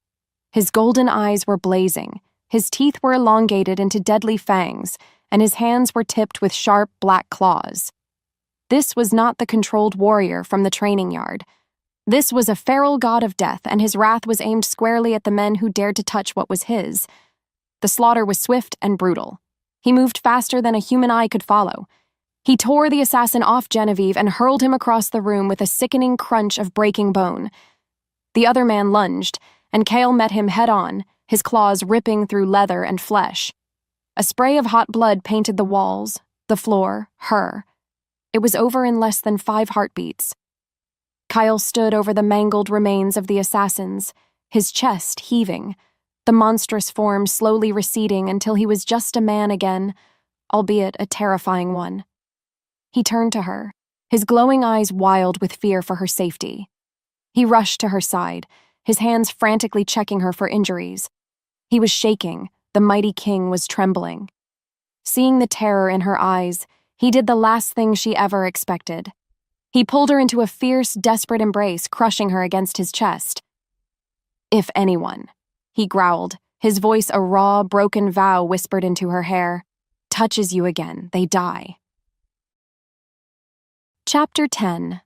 His golden eyes were blazing. His teeth were elongated into deadly fangs, and his hands were tipped with sharp black claws. This was not the controlled warrior from the training yard. This was a feral god of death, and his wrath was aimed squarely at the men who dared to touch what was his. The slaughter was swift and brutal. He moved faster than a human eye could follow. He tore the assassin off Genevieve and hurled him across the room with a sickening crunch of breaking bone. The other man lunged, and Kale met him head-on, his claws ripping through leather and flesh. A spray of hot blood painted the walls, the floor, her. It was over in less than 5 heartbeats. Kyle stood over the mangled remains of the assassins, his chest heaving, the monstrous form slowly receding until he was just a man again, albeit a terrifying one. He turned to her, his glowing eyes wild with fear for her safety. He rushed to her side, his hands frantically checking her for injuries. He was shaking, the mighty king was trembling. Seeing the terror in her eyes, he did the last thing she ever expected. He pulled her into a fierce, desperate embrace, crushing her against his chest. "If anyone," he growled, his voice a raw, broken vow whispered into her hair, "touches you again, they die." Chapter 10.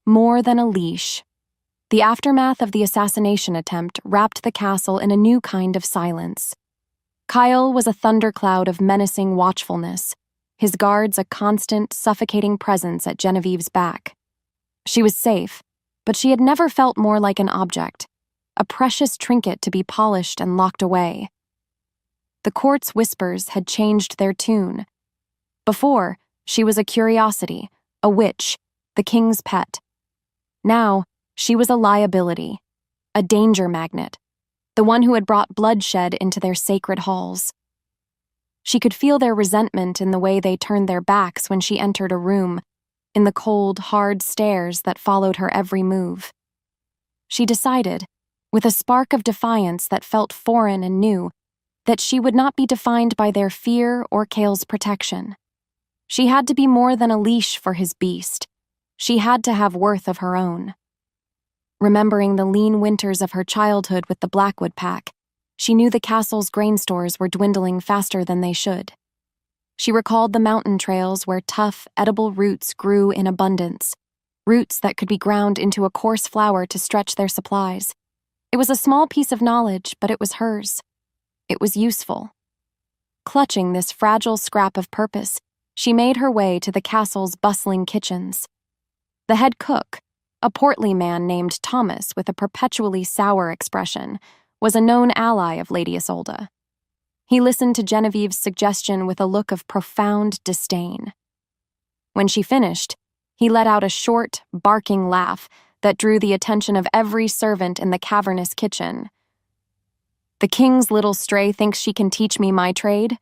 More Than a Leash. The aftermath of the assassination attempt wrapped the castle in a new kind of silence. Kyle was a thundercloud of menacing watchfulness, his guards a constant, suffocating presence at Genevieve's back. She was safe, but she had never felt more like an object, a precious trinket to be polished and locked away. The court's whispers had changed their tune. Before, she was a curiosity, a witch, the king's pet. Now, she was a liability, a danger magnet, the one who had brought bloodshed into their sacred halls. She could feel their resentment in the way they turned their backs when she entered a room, in the cold, hard stares that followed her every move. She decided, with a spark of defiance that felt foreign and new, that she would not be defined by their fear or Kale's protection. She had to be more than a leash for his beast. She had to have worth of her own. Remembering the lean winters of her childhood with the Blackwood pack, she knew the castle's grain stores were dwindling faster than they should. She recalled the mountain trails where tough, edible roots grew in abundance, roots that could be ground into a coarse flour to stretch their supplies. It was a small piece of knowledge, but it was hers. It was useful. Clutching this fragile scrap of purpose, she made her way to the castle's bustling kitchens. The head cook, a portly man named Thomas with a perpetually sour expression, was a known ally of Lady Isolde. He listened to Genevieve's suggestion with a look of profound disdain. When she finished, he let out a short, barking laugh that drew the attention of every servant in the cavernous kitchen. "The king's little stray thinks she can teach me my trade,"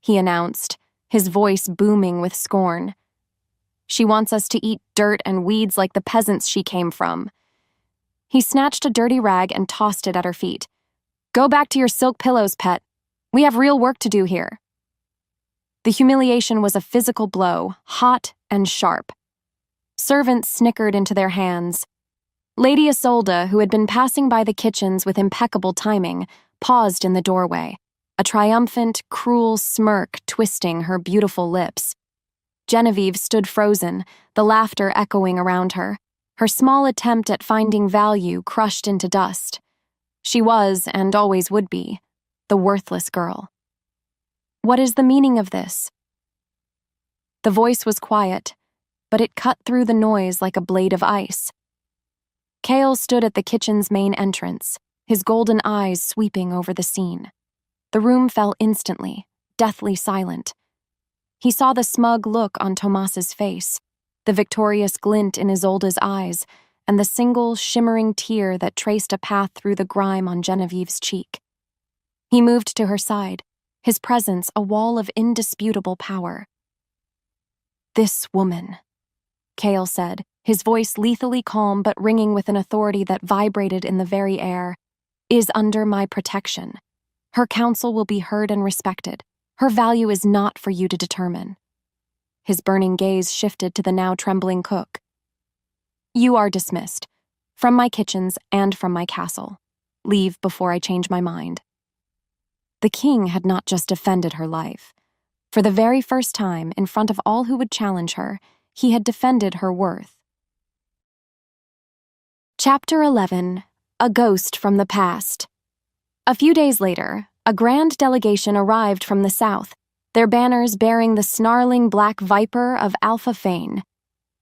he announced, his voice booming with scorn. She wants us to eat dirt and weeds like the peasants she came from." He snatched a dirty rag and tossed it at her feet. "Go back to your silk pillows, pet. We have real work to do here." The humiliation was a physical blow, hot and sharp. Servants snickered into their hands. Lady Isolde, who had been passing by the kitchens with impeccable timing, paused in the doorway, a triumphant, cruel smirk twisting her beautiful lips. Genevieve stood frozen, the laughter echoing around her, her small attempt at finding value crushed into dust. She was, and always would be, the worthless girl. "What is the meaning of this?" The voice was quiet, but it cut through the noise like a blade of ice. Cale stood at the kitchen's main entrance, his golden eyes sweeping over the scene. The room fell instantly, deathly silent. He saw the smug look on Tomas's face, the victorious glint in Isolde's eyes, and the single, shimmering tear that traced a path through the grime on Genevieve's cheek. He moved to her side, his presence a wall of indisputable power. "This woman," Cale said, his voice lethally calm but ringing with an authority that vibrated in the very air, "is under my protection. Her counsel will be heard and respected. Her value is not for you to determine." His burning gaze shifted to the now trembling cook. "You are dismissed, from my kitchens and from my castle. Leave before I change my mind." The king had not just defended her life. For the very first time, in front of all who would challenge her, he had defended her worth. Chapter 11. A Ghost from the Past. A few days later, a grand delegation arrived from the south, their banners bearing the snarling black viper of Alpha Fane.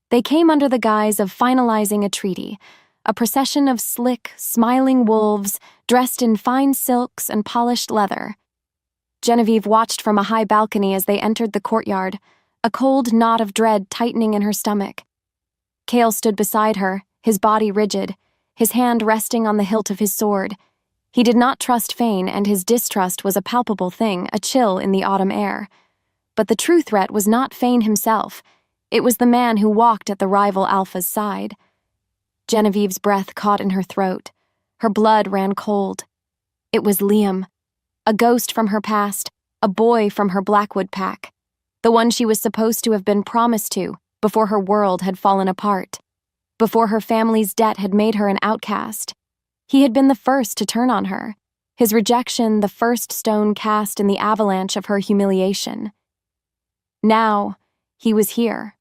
They came under the guise of finalizing a treaty, a procession of slick, smiling wolves dressed in fine silks and polished leather. Genevieve watched from a high balcony as they entered the courtyard, a cold knot of dread tightening in her stomach. Cale stood beside her, his body rigid, his hand resting on the hilt of his sword. He did not trust Fane, and his distrust was a palpable thing, a chill in the autumn air. But the true threat was not Fane himself. It was the man who walked at the rival Alpha's side. Genevieve's breath caught in her throat. Her blood ran cold. It was Liam, a ghost from her past, a boy from her Blackwood pack, the one she was supposed to have been promised to before her world had fallen apart, before her family's debt had made her an outcast. He had been the first to turn on her, his rejection the first stone cast in the avalanche of her humiliation. Now, he was here,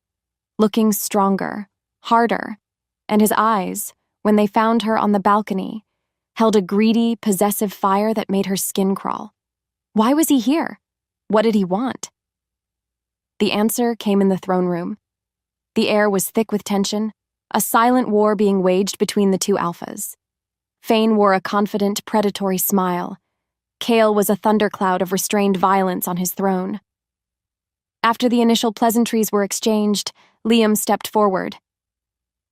looking stronger, harder, and his eyes, when they found her on the balcony, held a greedy, possessive fire that made her skin crawl. Why was he here? What did he want? The answer came in the throne room. The air was thick with tension, a silent war being waged between the two alphas. Fane wore a confident, predatory smile. Cale was a thundercloud of restrained violence on his throne. After the initial pleasantries were exchanged, Liam stepped forward.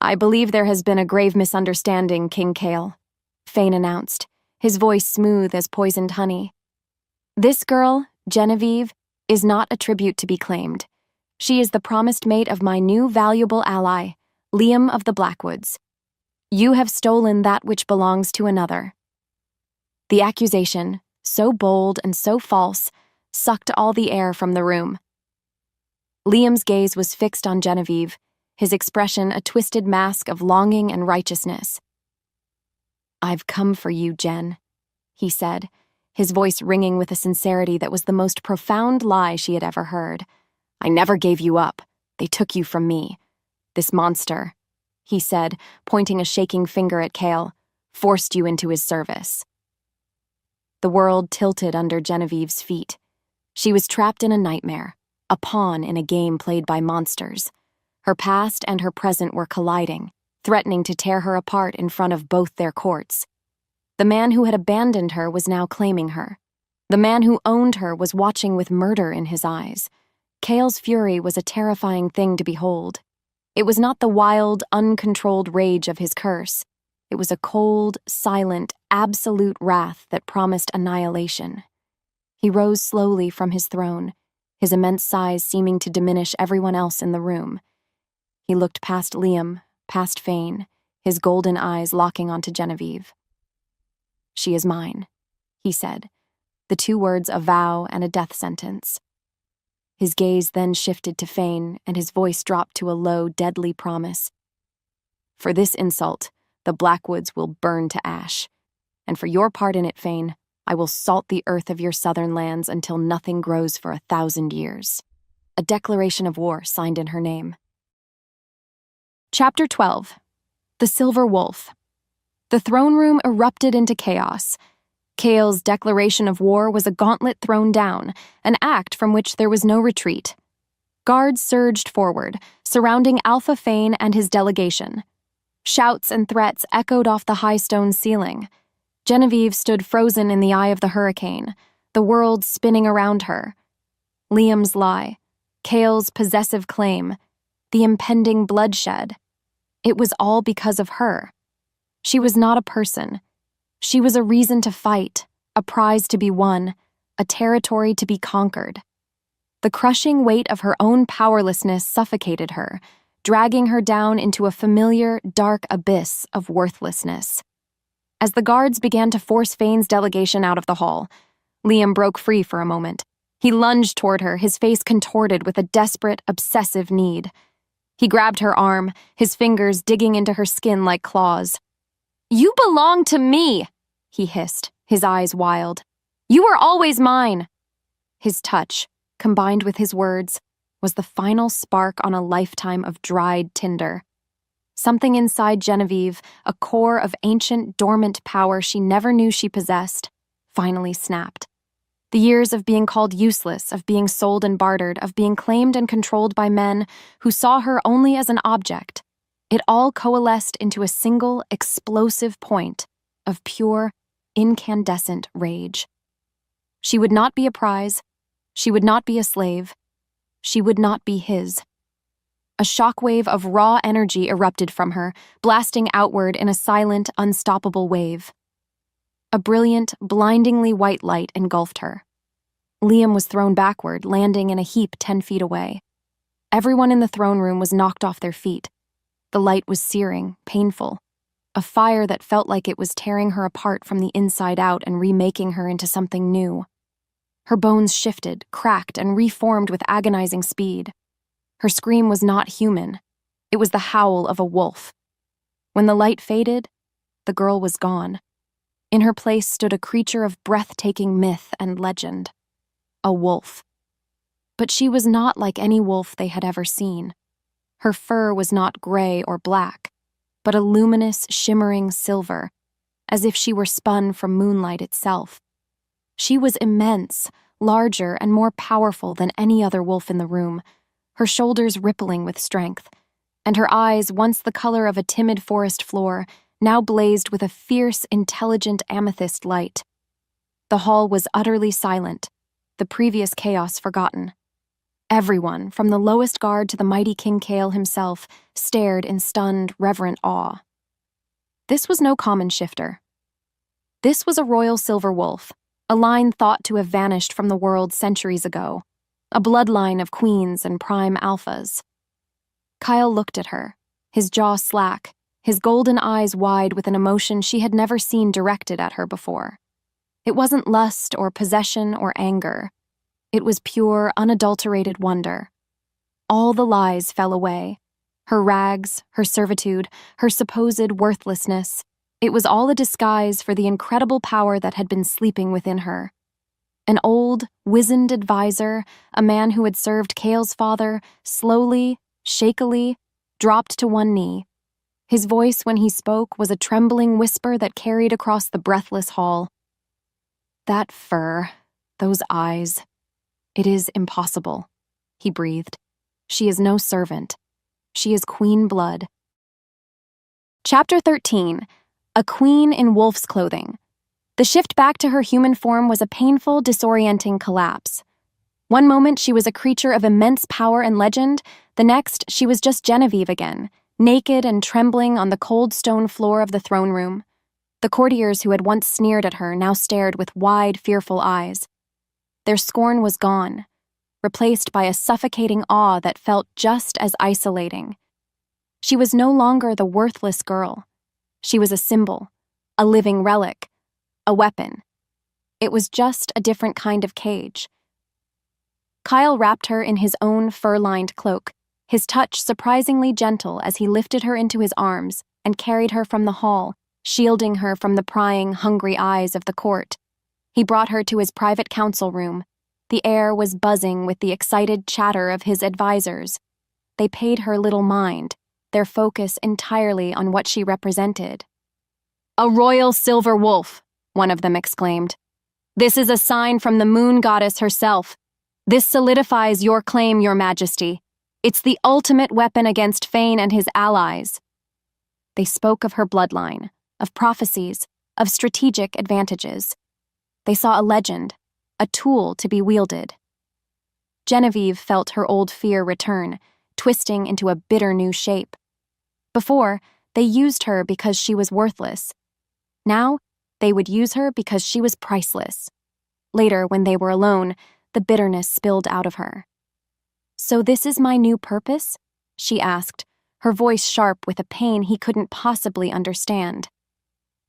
"I believe there has been a grave misunderstanding, King Cale," Fane announced, his voice smooth as poisoned honey. "This girl, Genevieve, is not a tribute to be claimed. She is the promised mate of my new valuable ally, Liam of the Blackwoods. You have stolen that which belongs to another." The accusation, so bold and so false, sucked all the air from the room. Liam's gaze was fixed on Genevieve, his expression a twisted mask of longing and righteousness. "I've come for you, Jen," he said, his voice ringing with a sincerity that was the most profound lie she had ever heard. "I never gave you up. They took you from me. This monster," he said, pointing a shaking finger at Cale, "forced you into his service." The world tilted under Genevieve's feet. She was trapped in a nightmare, a pawn in a game played by monsters. Her past and her present were colliding, threatening to tear her apart in front of both their courts. The man who had abandoned her was now claiming her. The man who owned her was watching with murder in his eyes. Cale's fury was a terrifying thing to behold. It was not the wild, uncontrolled rage of his curse. It was a cold, silent, absolute wrath that promised annihilation. He rose slowly from his throne, his immense size seeming to diminish everyone else in the room. He looked past Liam, past Fane, his golden eyes locking onto Genevieve. "She is mine," he said, the two words a vow and a death sentence. His gaze then shifted to Fane, and his voice dropped to a low, deadly promise. "For this insult, the Blackwoods will burn to ash. And for your part in it, Fane, I will salt the earth of your southern lands until nothing grows for 1,000 years." A declaration of war signed in her name. Chapter 12. The Silver Wolf. The throne room erupted into chaos. Kael's declaration of war was a gauntlet thrown down, an act from which there was no retreat. Guards surged forward, surrounding Alpha Fane and his delegation. Shouts and threats echoed off the high stone ceiling. Genevieve stood frozen in the eye of the hurricane, the world spinning around her. Liam's lie, Kael's possessive claim, the impending bloodshed. It was all because of her. She was not a person. She was a reason to fight, a prize to be won, a territory to be conquered. The crushing weight of her own powerlessness suffocated her, dragging her down into a familiar, dark abyss of worthlessness. As the guards began to force Fane's delegation out of the hall, Liam broke free for a moment. He lunged toward her, his face contorted with a desperate, obsessive need. He grabbed her arm, his fingers digging into her skin like claws. "You belong to me," he hissed, his eyes wild. "You were always mine." His touch, combined with his words, was the final spark on a lifetime of dried tinder. Something inside Genevieve, a core of ancient, dormant power she never knew she possessed, finally snapped. The years of being called useless, of being sold and bartered, of being claimed and controlled by men who saw her only as an object, it all coalesced into a single, explosive point of pure, incandescent rage. She would not be a prize. She would not be a slave. She would not be his. A shockwave of raw energy erupted from her, blasting outward in a silent, unstoppable wave. A brilliant, blindingly white light engulfed her. Liam was thrown backward, landing in a heap 10 feet away. Everyone in the throne room was knocked off their feet. The light was searing, painful, a fire that felt like it was tearing her apart from the inside out and remaking her into something new. Her bones shifted, cracked, and reformed with agonizing speed. Her scream was not human. It was the howl of a wolf. When the light faded, the girl was gone. In her place stood a creature of breathtaking myth and legend. A wolf. But she was not like any wolf they had ever seen. Her fur was not gray or black, but a luminous, shimmering silver, as if she were spun from moonlight itself. She was immense, larger and more powerful than any other wolf in the room, her shoulders rippling with strength, and her eyes, once the color of a timid forest floor, now blazed with a fierce, intelligent amethyst light. The hall was utterly silent, the previous chaos forgotten. Everyone, from the lowest guard to the mighty King Kael himself, stared in stunned, reverent awe. This was no common shifter. This was a royal silver wolf, a line thought to have vanished from the world centuries ago, a bloodline of queens and prime alphas. Kyle looked at her, his jaw slack, his golden eyes wide with an emotion she had never seen directed at her before. It wasn't lust or possession or anger. It was pure, unadulterated wonder. All the lies fell away. Her rags, her servitude, her supposed worthlessness. It was all a disguise for the incredible power that had been sleeping within her. An old, wizened advisor, a man who had served Kael's father, slowly, shakily, dropped to one knee. His voice when he spoke was a trembling whisper that carried across the breathless hall. "That fur, those eyes. It is impossible," he breathed. "She is no servant. She is queen blood." Chapter 13. A Queen in Wolf's Clothing. The shift back to her human form was a painful, disorienting collapse. One moment she was a creature of immense power and legend, the next she was just Genevieve again, naked and trembling on the cold stone floor of the throne room. The courtiers who had once sneered at her now stared with wide, fearful eyes. Their scorn was gone, replaced by a suffocating awe that felt just as isolating. She was no longer the worthless girl. She was a symbol, a living relic, a weapon. It was just a different kind of cage. Kyle wrapped her in his own fur-lined cloak, his touch surprisingly gentle as he lifted her into his arms and carried her from the hall, shielding her from the prying, hungry eyes of the court. He brought her to his private council room. The air was buzzing with the excited chatter of his advisors. They paid her little mind, their focus entirely on what she represented. "A royal silver wolf," one of them exclaimed. "This is a sign from the moon goddess herself. This solidifies your claim, your majesty. It's the ultimate weapon against Fane and his allies." They spoke of her bloodline, of prophecies, of strategic advantages. They saw a legend, a tool to be wielded. Genevieve felt her old fear return, twisting into a bitter new shape. Before, they used her because she was worthless. Now, they would use her because she was priceless. Later, when they were alone, the bitterness spilled out of her. "So this is my new purpose?" she asked, her voice sharp with a pain he couldn't possibly understand.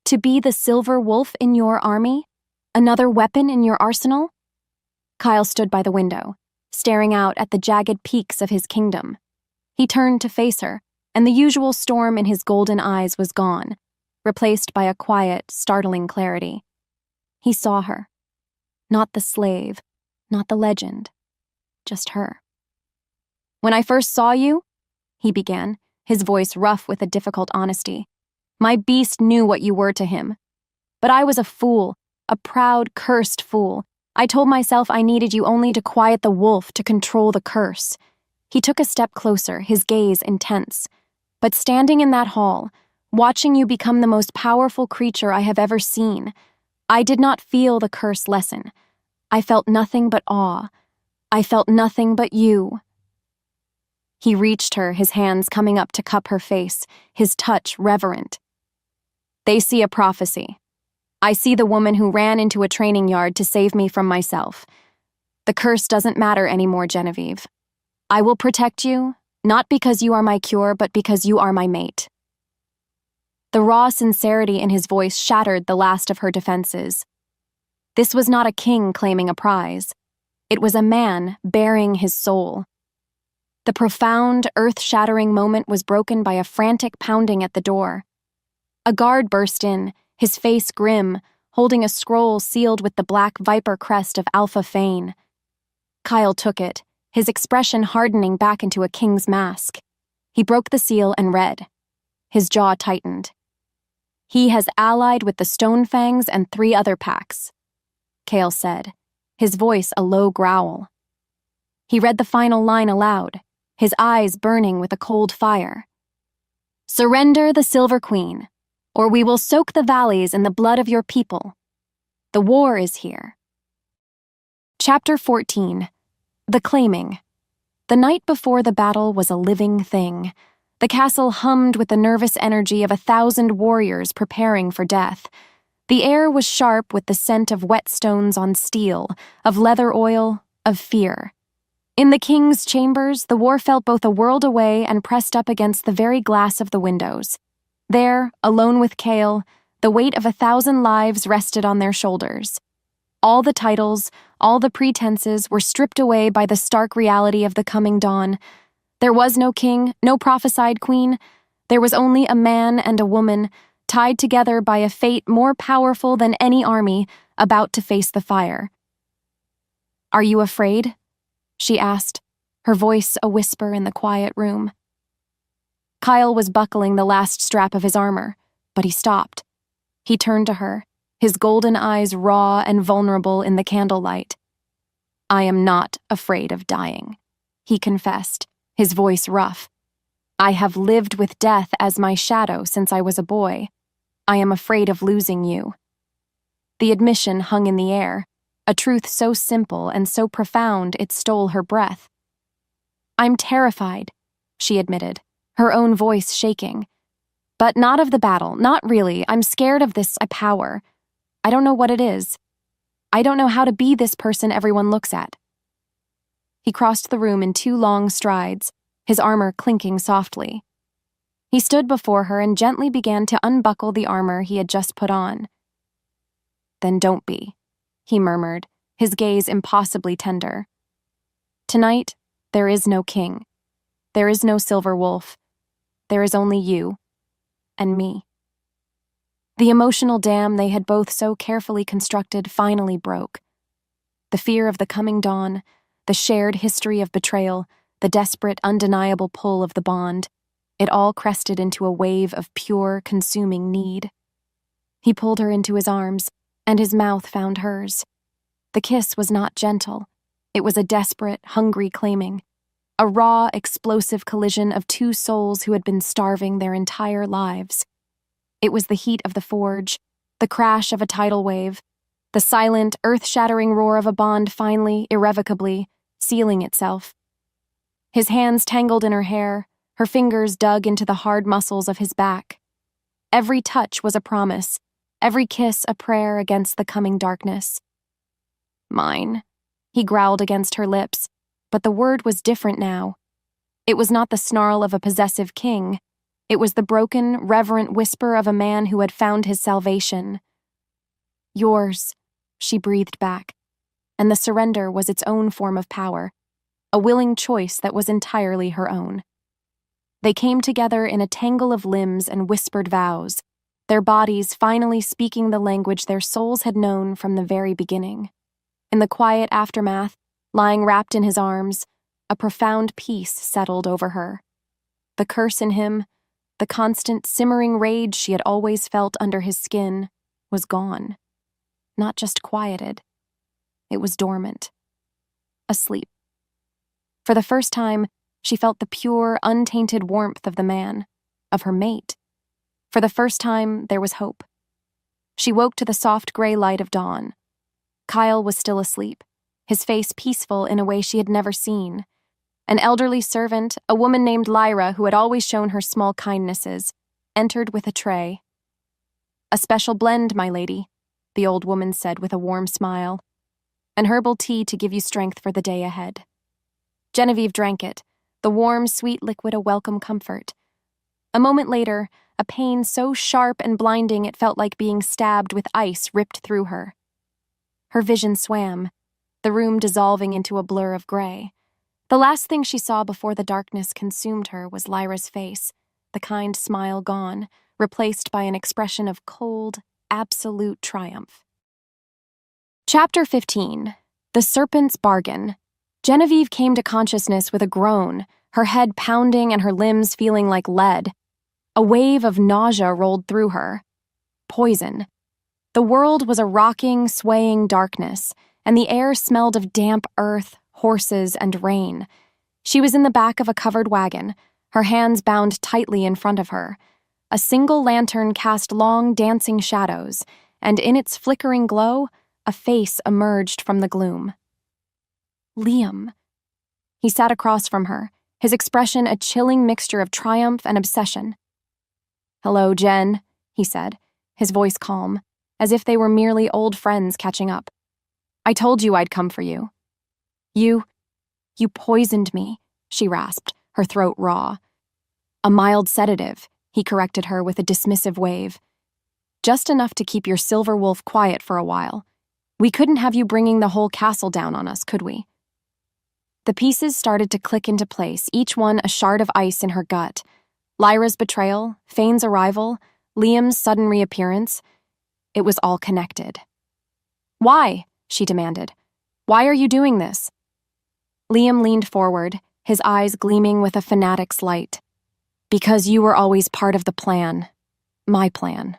"To be the silver wolf in your army? Another weapon in your arsenal?" Kyle stood by the window, staring out at the jagged peaks of his kingdom. He turned to face her, and the usual storm in his golden eyes was gone, replaced by a quiet, startling clarity. He saw her. Not the slave, not the legend, just her. "When I first saw you," he began, his voice rough with a difficult honesty, "my beast knew what you were to him. But I was a fool, a proud, cursed fool. I told myself I needed you only to quiet the wolf, to control the curse." He took a step closer, his gaze intense. "But standing in that hall, watching you become the most powerful creature I have ever seen, I did not feel the curse lessen. I felt nothing but awe. I felt nothing but you." He reached her, his hands coming up to cup her face, his touch reverent. "They see a prophecy. I see the woman who ran into a training yard to save me from myself. The curse doesn't matter anymore, Genevieve. I will protect you, not because you are my cure, but because you are my mate." The raw sincerity in his voice shattered the last of her defenses. This was not a king claiming a prize. It was a man bearing his soul. The profound, earth-shattering moment was broken by a frantic pounding at the door. A guard burst in, his face grim, holding a scroll sealed with the black viper crest of Alpha Fane. Kyle took it, his expression hardening back into a king's mask. He broke the seal and read. His jaw tightened. "He has allied with the Stonefangs and 3 other packs," Kale said, his voice a low growl. He read the final line aloud, his eyes burning with a cold fire. "Surrender the Silver Queen, or we will soak the valleys in the blood of your people. The war is here." Chapter 14. The Claiming. The night before the battle was a living thing. The castle hummed with the nervous energy of 1,000 warriors preparing for death. The air was sharp with the scent of whetstones on steel, of leather oil, of fear. In the king's chambers, the war felt both a world away and pressed up against the very glass of the windows. There, alone with Kale, the weight of 1,000 lives rested on their shoulders. All the titles, all the pretenses were stripped away by the stark reality of the coming dawn. There was no king, no prophesied queen. There was only a man and a woman, tied together by a fate more powerful than any army, about to face the fire. "Are you afraid?" she asked, her voice a whisper in the quiet room. Kyle was buckling the last strap of his armor, but he stopped. He turned to her, his golden eyes raw and vulnerable in the candlelight. "I am not afraid of dying," he confessed, his voice rough. "I have lived with death as my shadow since I was a boy. I am afraid of losing you." The admission hung in the air, a truth so simple and so profound it stole her breath. "I'm terrified," she admitted, her own voice shaking. "But not of the battle, not really. I'm scared of this power. I don't know what it is. I don't know how to be this person everyone looks at." He crossed the room in 2 long strides, his armor clinking softly. He stood before her and gently began to unbuckle the armor he had just put on. "Then don't be," he murmured, his gaze impossibly tender. "Tonight, there is no king. There is no silver wolf. There is only you and me." The emotional dam they had both so carefully constructed finally broke. The fear of the coming dawn, the shared history of betrayal, the desperate, undeniable pull of the bond, it all crested into a wave of pure, consuming need. He pulled her into his arms, and his mouth found hers. The kiss was not gentle. It was a desperate, hungry claiming, a raw, explosive collision of two souls who had been starving their entire lives. It was the heat of the forge, the crash of a tidal wave, the silent, earth-shattering roar of a bond finally, irrevocably, sealing itself. His hands tangled in her hair, her fingers dug into the hard muscles of his back. Every touch was a promise, every kiss a prayer against the coming darkness. "Mine," he growled against her lips, but the word was different now. It was not the snarl of a possessive king. It was the broken, reverent whisper of a man who had found his salvation. "Yours," she breathed back, and the surrender was its own form of power, a willing choice that was entirely her own. They came together in a tangle of limbs and whispered vows, their bodies finally speaking the language their souls had known from the very beginning. In the quiet aftermath, lying wrapped in his arms, a profound peace settled over her. The curse in him, the constant simmering rage she had always felt under his skin, was gone. Not just quieted. It was dormant. Asleep. For the first time, she felt the pure, untainted warmth of the man, of her mate. For the first time, there was hope. She woke to the soft gray light of dawn. Kyle was still asleep, his face peaceful in a way she had never seen. An elderly servant, a woman named Lyra who had always shown her small kindnesses, entered with a tray. "A special blend, my lady," the old woman said with a warm smile. "An herbal tea to give you strength for the day ahead." Genevieve drank it, the warm, sweet liquid a welcome comfort. A moment later, a pain so sharp and blinding it felt like being stabbed with ice ripped through her. Her vision swam, the room dissolving into a blur of gray. The last thing she saw before the darkness consumed her was Lyra's face, the kind smile gone, replaced by an expression of cold, absolute triumph. Chapter 15. The Serpent's Bargain. Genevieve came to consciousness with a groan, her head pounding and her limbs feeling like lead. A wave of nausea rolled through her. Poison. The world was a rocking, swaying darkness, and the air smelled of damp earth, horses, and rain. She was in the back of a covered wagon, her hands bound tightly in front of her. A single lantern cast long, dancing shadows, and in its flickering glow, a face emerged from the gloom. Liam. He sat across from her, his expression a chilling mixture of triumph and obsession. "Hello, Jen," he said, his voice calm, as if they were merely old friends catching up. "I told you I'd come for you." You poisoned me," she rasped, her throat raw. "A mild sedative," he corrected her with a dismissive wave. "Just enough to keep your silver wolf quiet for a while. We couldn't have you bringing the whole castle down on us, could we?" The pieces started to click into place, each one a shard of ice in her gut. Lyra's betrayal, Fane's arrival, Liam's sudden reappearance. It was all connected. "Why?" she demanded. "Why are you doing this?" Liam leaned forward, his eyes gleaming with a fanatic's light. "Because you were always part of the plan. My plan."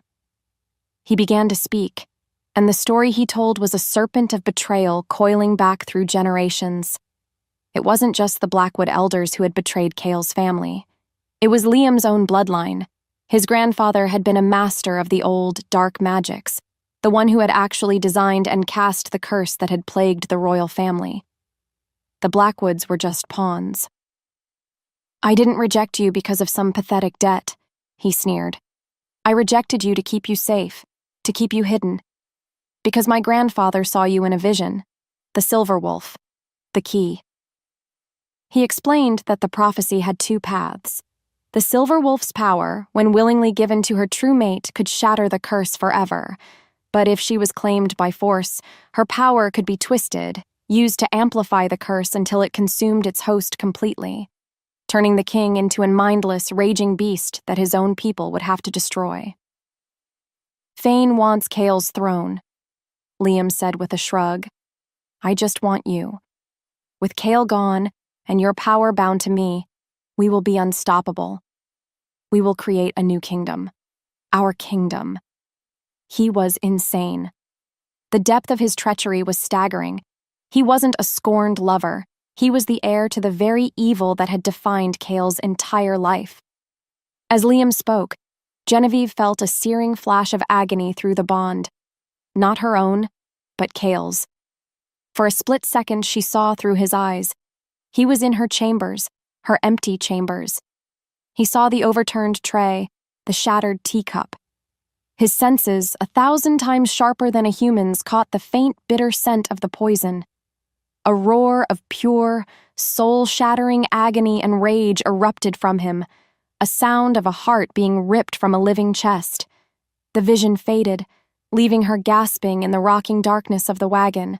He began to speak, and the story he told was a serpent of betrayal coiling back through generations. It wasn't just the Blackwood elders who had betrayed Cale's family. It was Liam's own bloodline. His grandfather had been a master of the old, dark magics, the one who had actually designed and cast the curse that had plagued the royal family. The Blackwoods were just pawns. "I didn't reject you because of some pathetic debt," he sneered. "I rejected you to keep you safe, to keep you hidden. Because my grandfather saw you in a vision, the silver wolf, the key." He explained that the prophecy had two paths. The silver wolf's power, when willingly given to her true mate, could shatter the curse forever. But if she was claimed by force, her power could be twisted, used to amplify the curse until it consumed its host completely, turning the king into a mindless, raging beast that his own people would have to destroy. "Fane wants Kale's throne," Liam said with a shrug. "I just want you. With Kale gone, and your power bound to me, we will be unstoppable. We will create a new kingdom. Our kingdom." He was insane. The depth of his treachery was staggering. He wasn't a scorned lover. He was the heir to the very evil that had defined Kale's entire life. As Liam spoke, Genevieve felt a searing flash of agony through the bond. Not her own, but Kale's. For a split second, she saw through his eyes. He was in her chambers, her empty chambers. He saw the overturned tray, the shattered teacup. His senses, 1,000 times sharper than a human's, caught the faint, bitter scent of the poison. A roar of pure, soul-shattering agony and rage erupted from him, a sound of a heart being ripped from a living chest. The vision faded, leaving her gasping in the rocking darkness of the wagon.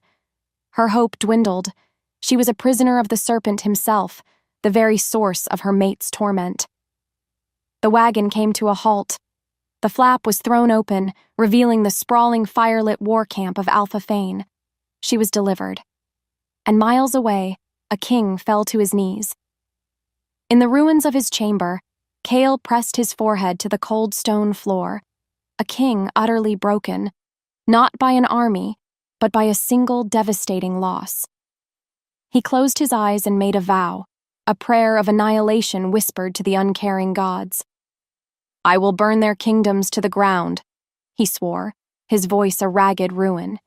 Her hope dwindled. She was a prisoner of the serpent himself, the very source of her mate's torment. The wagon came to a halt. The flap was thrown open, revealing the sprawling firelit war camp of Alpha Fane. She was delivered. And miles away, a king fell to his knees. In the ruins of his chamber, Kale pressed his forehead to the cold stone floor, a king utterly broken, not by an army, but by a single devastating loss. He closed his eyes and made a vow, a prayer of annihilation whispered to the uncaring gods. "I will burn their kingdoms to the ground," he swore, his voice a ragged ruin.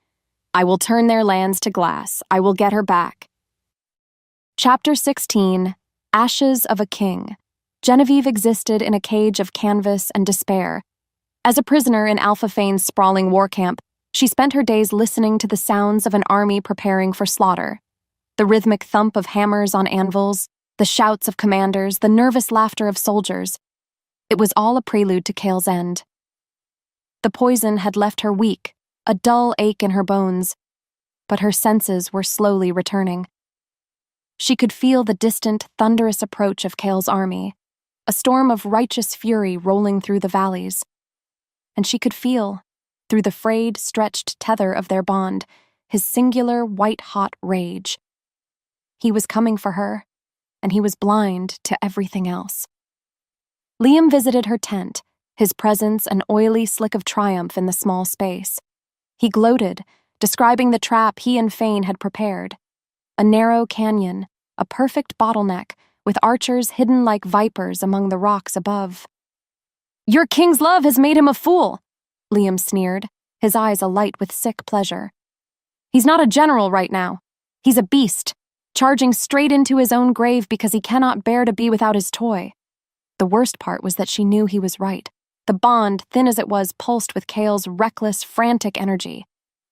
"I will turn their lands to glass. I will get her back." Chapter 16, Ashes of a King. Genevieve existed in a cage of canvas and despair. As a prisoner in Alpha Fane's sprawling war camp, she spent her days listening to the sounds of an army preparing for slaughter. The rhythmic thump of hammers on anvils, the shouts of commanders, the nervous laughter of soldiers. It was all a prelude to Kale's end. The poison had left her weak, a dull ache in her bones, but her senses were slowly returning. She could feel the distant, thunderous approach of Kale's army, a storm of righteous fury rolling through the valleys. And she could feel, through the frayed, stretched tether of their bond, his singular, white-hot rage. He was coming for her, and he was blind to everything else. Liam visited her tent, his presence an oily slick of triumph in the small space. He gloated, describing the trap he and Fane had prepared. A narrow canyon, a perfect bottleneck, with archers hidden like vipers among the rocks above. "Your king's love has made him a fool," Liam sneered, his eyes alight with sick pleasure. "He's not a general right now. He's a beast, charging straight into his own grave because he cannot bear to be without his toy." The worst part was that she knew he was right. The bond, thin as it was, pulsed with Kale's reckless, frantic energy.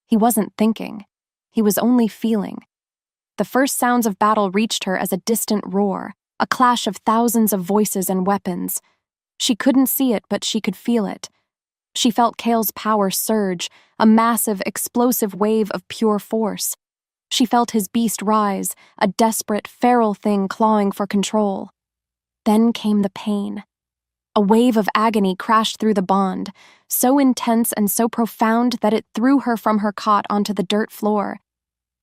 He wasn't thinking. He was only feeling. The first sounds of battle reached her as a distant roar, a clash of thousands of voices and weapons. She couldn't see it, but she could feel it. She felt Kale's power surge, a massive, explosive wave of pure force. She felt his beast rise, a desperate, feral thing clawing for control. Then came the pain. A wave of agony crashed through the bond, so intense and so profound that it threw her from her cot onto the dirt floor.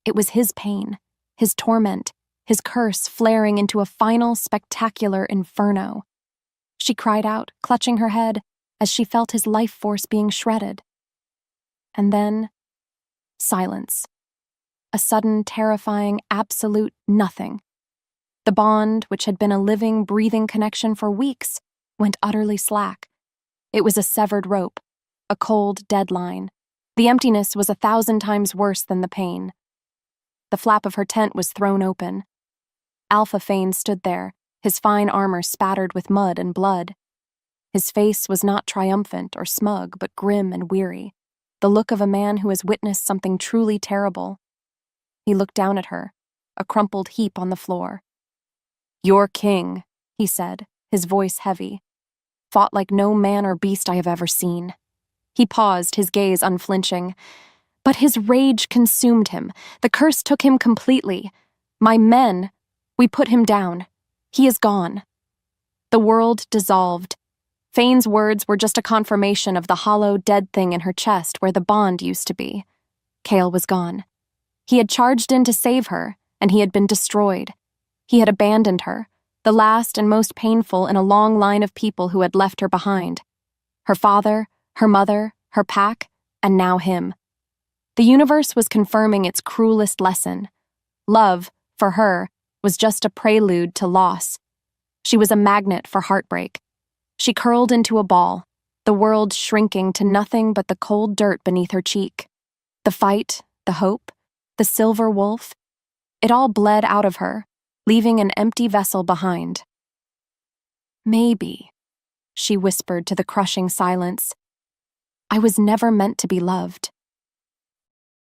It was his pain, his torment, his curse flaring into a final, spectacular inferno. She cried out, clutching her head, as she felt his life force being shredded. And then, silence. A sudden, terrifying, absolute nothing. The bond, which had been a living, breathing connection for weeks, went utterly slack. It was a severed rope, a cold, dead line. The emptiness was 1,000 times worse than the pain. The flap of her tent was thrown open. Alpha Fane stood there, his fine armor spattered with mud and blood. His face was not triumphant or smug, but grim and weary, the look of a man who has witnessed something truly terrible. He looked down at her, a crumpled heap on the floor. "Your king," he said, his voice heavy. Fought like no man or beast I have ever seen. He paused, his gaze unflinching. But his rage consumed him. The curse took him completely. My men, we put him down. He is gone. The world dissolved. Fane's words were just a confirmation of the hollow, dead thing in her chest where the bond used to be. Kale was gone. He had charged in to save her, and he had been destroyed. He had abandoned her, the last and most painful in a long line of people who had left her behind. Her father, her mother, her pack, and now him. The universe was confirming its cruelest lesson. Love, for her, was just a prelude to loss. She was a magnet for heartbreak. She curled into a ball, the world shrinking to nothing but the cold dirt beneath her cheek. The fight, the hope, the silver wolf, it all bled out of her, leaving an empty vessel behind. Maybe, she whispered to the crushing silence, I was never meant to be loved.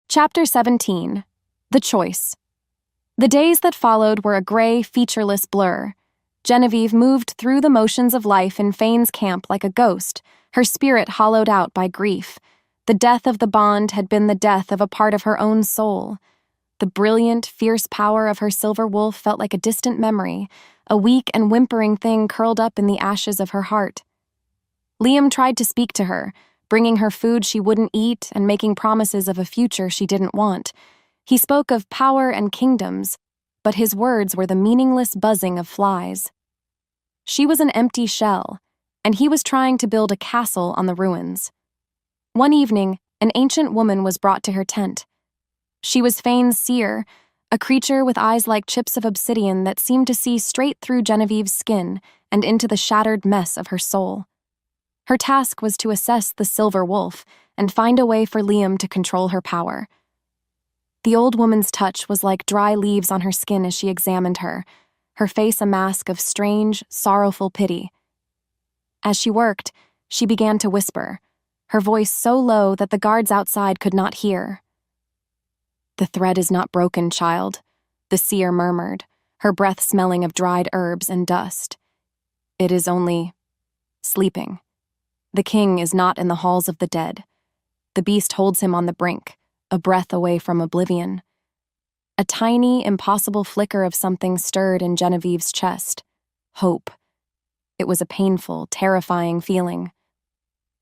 Chapter 17. The Choice. The days that followed were a gray, featureless blur. Genevieve moved through the motions of life in Fane's camp like a ghost, her spirit hollowed out by grief. The death of the bond had been the death of a part of her own soul. The brilliant, fierce power of her silver wolf felt like a distant memory, a weak and whimpering thing curled up in the ashes of her heart. Liam tried to speak to her, bringing her food she wouldn't eat and making promises of a future she didn't want. He spoke of power and kingdoms, but his words were the meaningless buzzing of flies. She was an empty shell, and he was trying to build a castle on the ruins. One evening, an ancient woman was brought to her tent. She was Fane's seer, a creature with eyes like chips of obsidian that seemed to see straight through Genevieve's skin and into the shattered mess of her soul. Her task was to assess the silver wolf and find a way for Liam to control her power. The old woman's touch was like dry leaves on her skin as she examined her, her face a mask of strange, sorrowful pity. As she worked, she began to whisper, her voice so low that the guards outside could not hear. The thread is not broken, child, the seer murmured, her breath smelling of dried herbs and dust. It is only sleeping. The king is not in the halls of the dead. The beast holds him on the brink, a breath away from oblivion. A tiny, impossible flicker of something stirred in Genevieve's chest. Hope. It was a painful, terrifying feeling.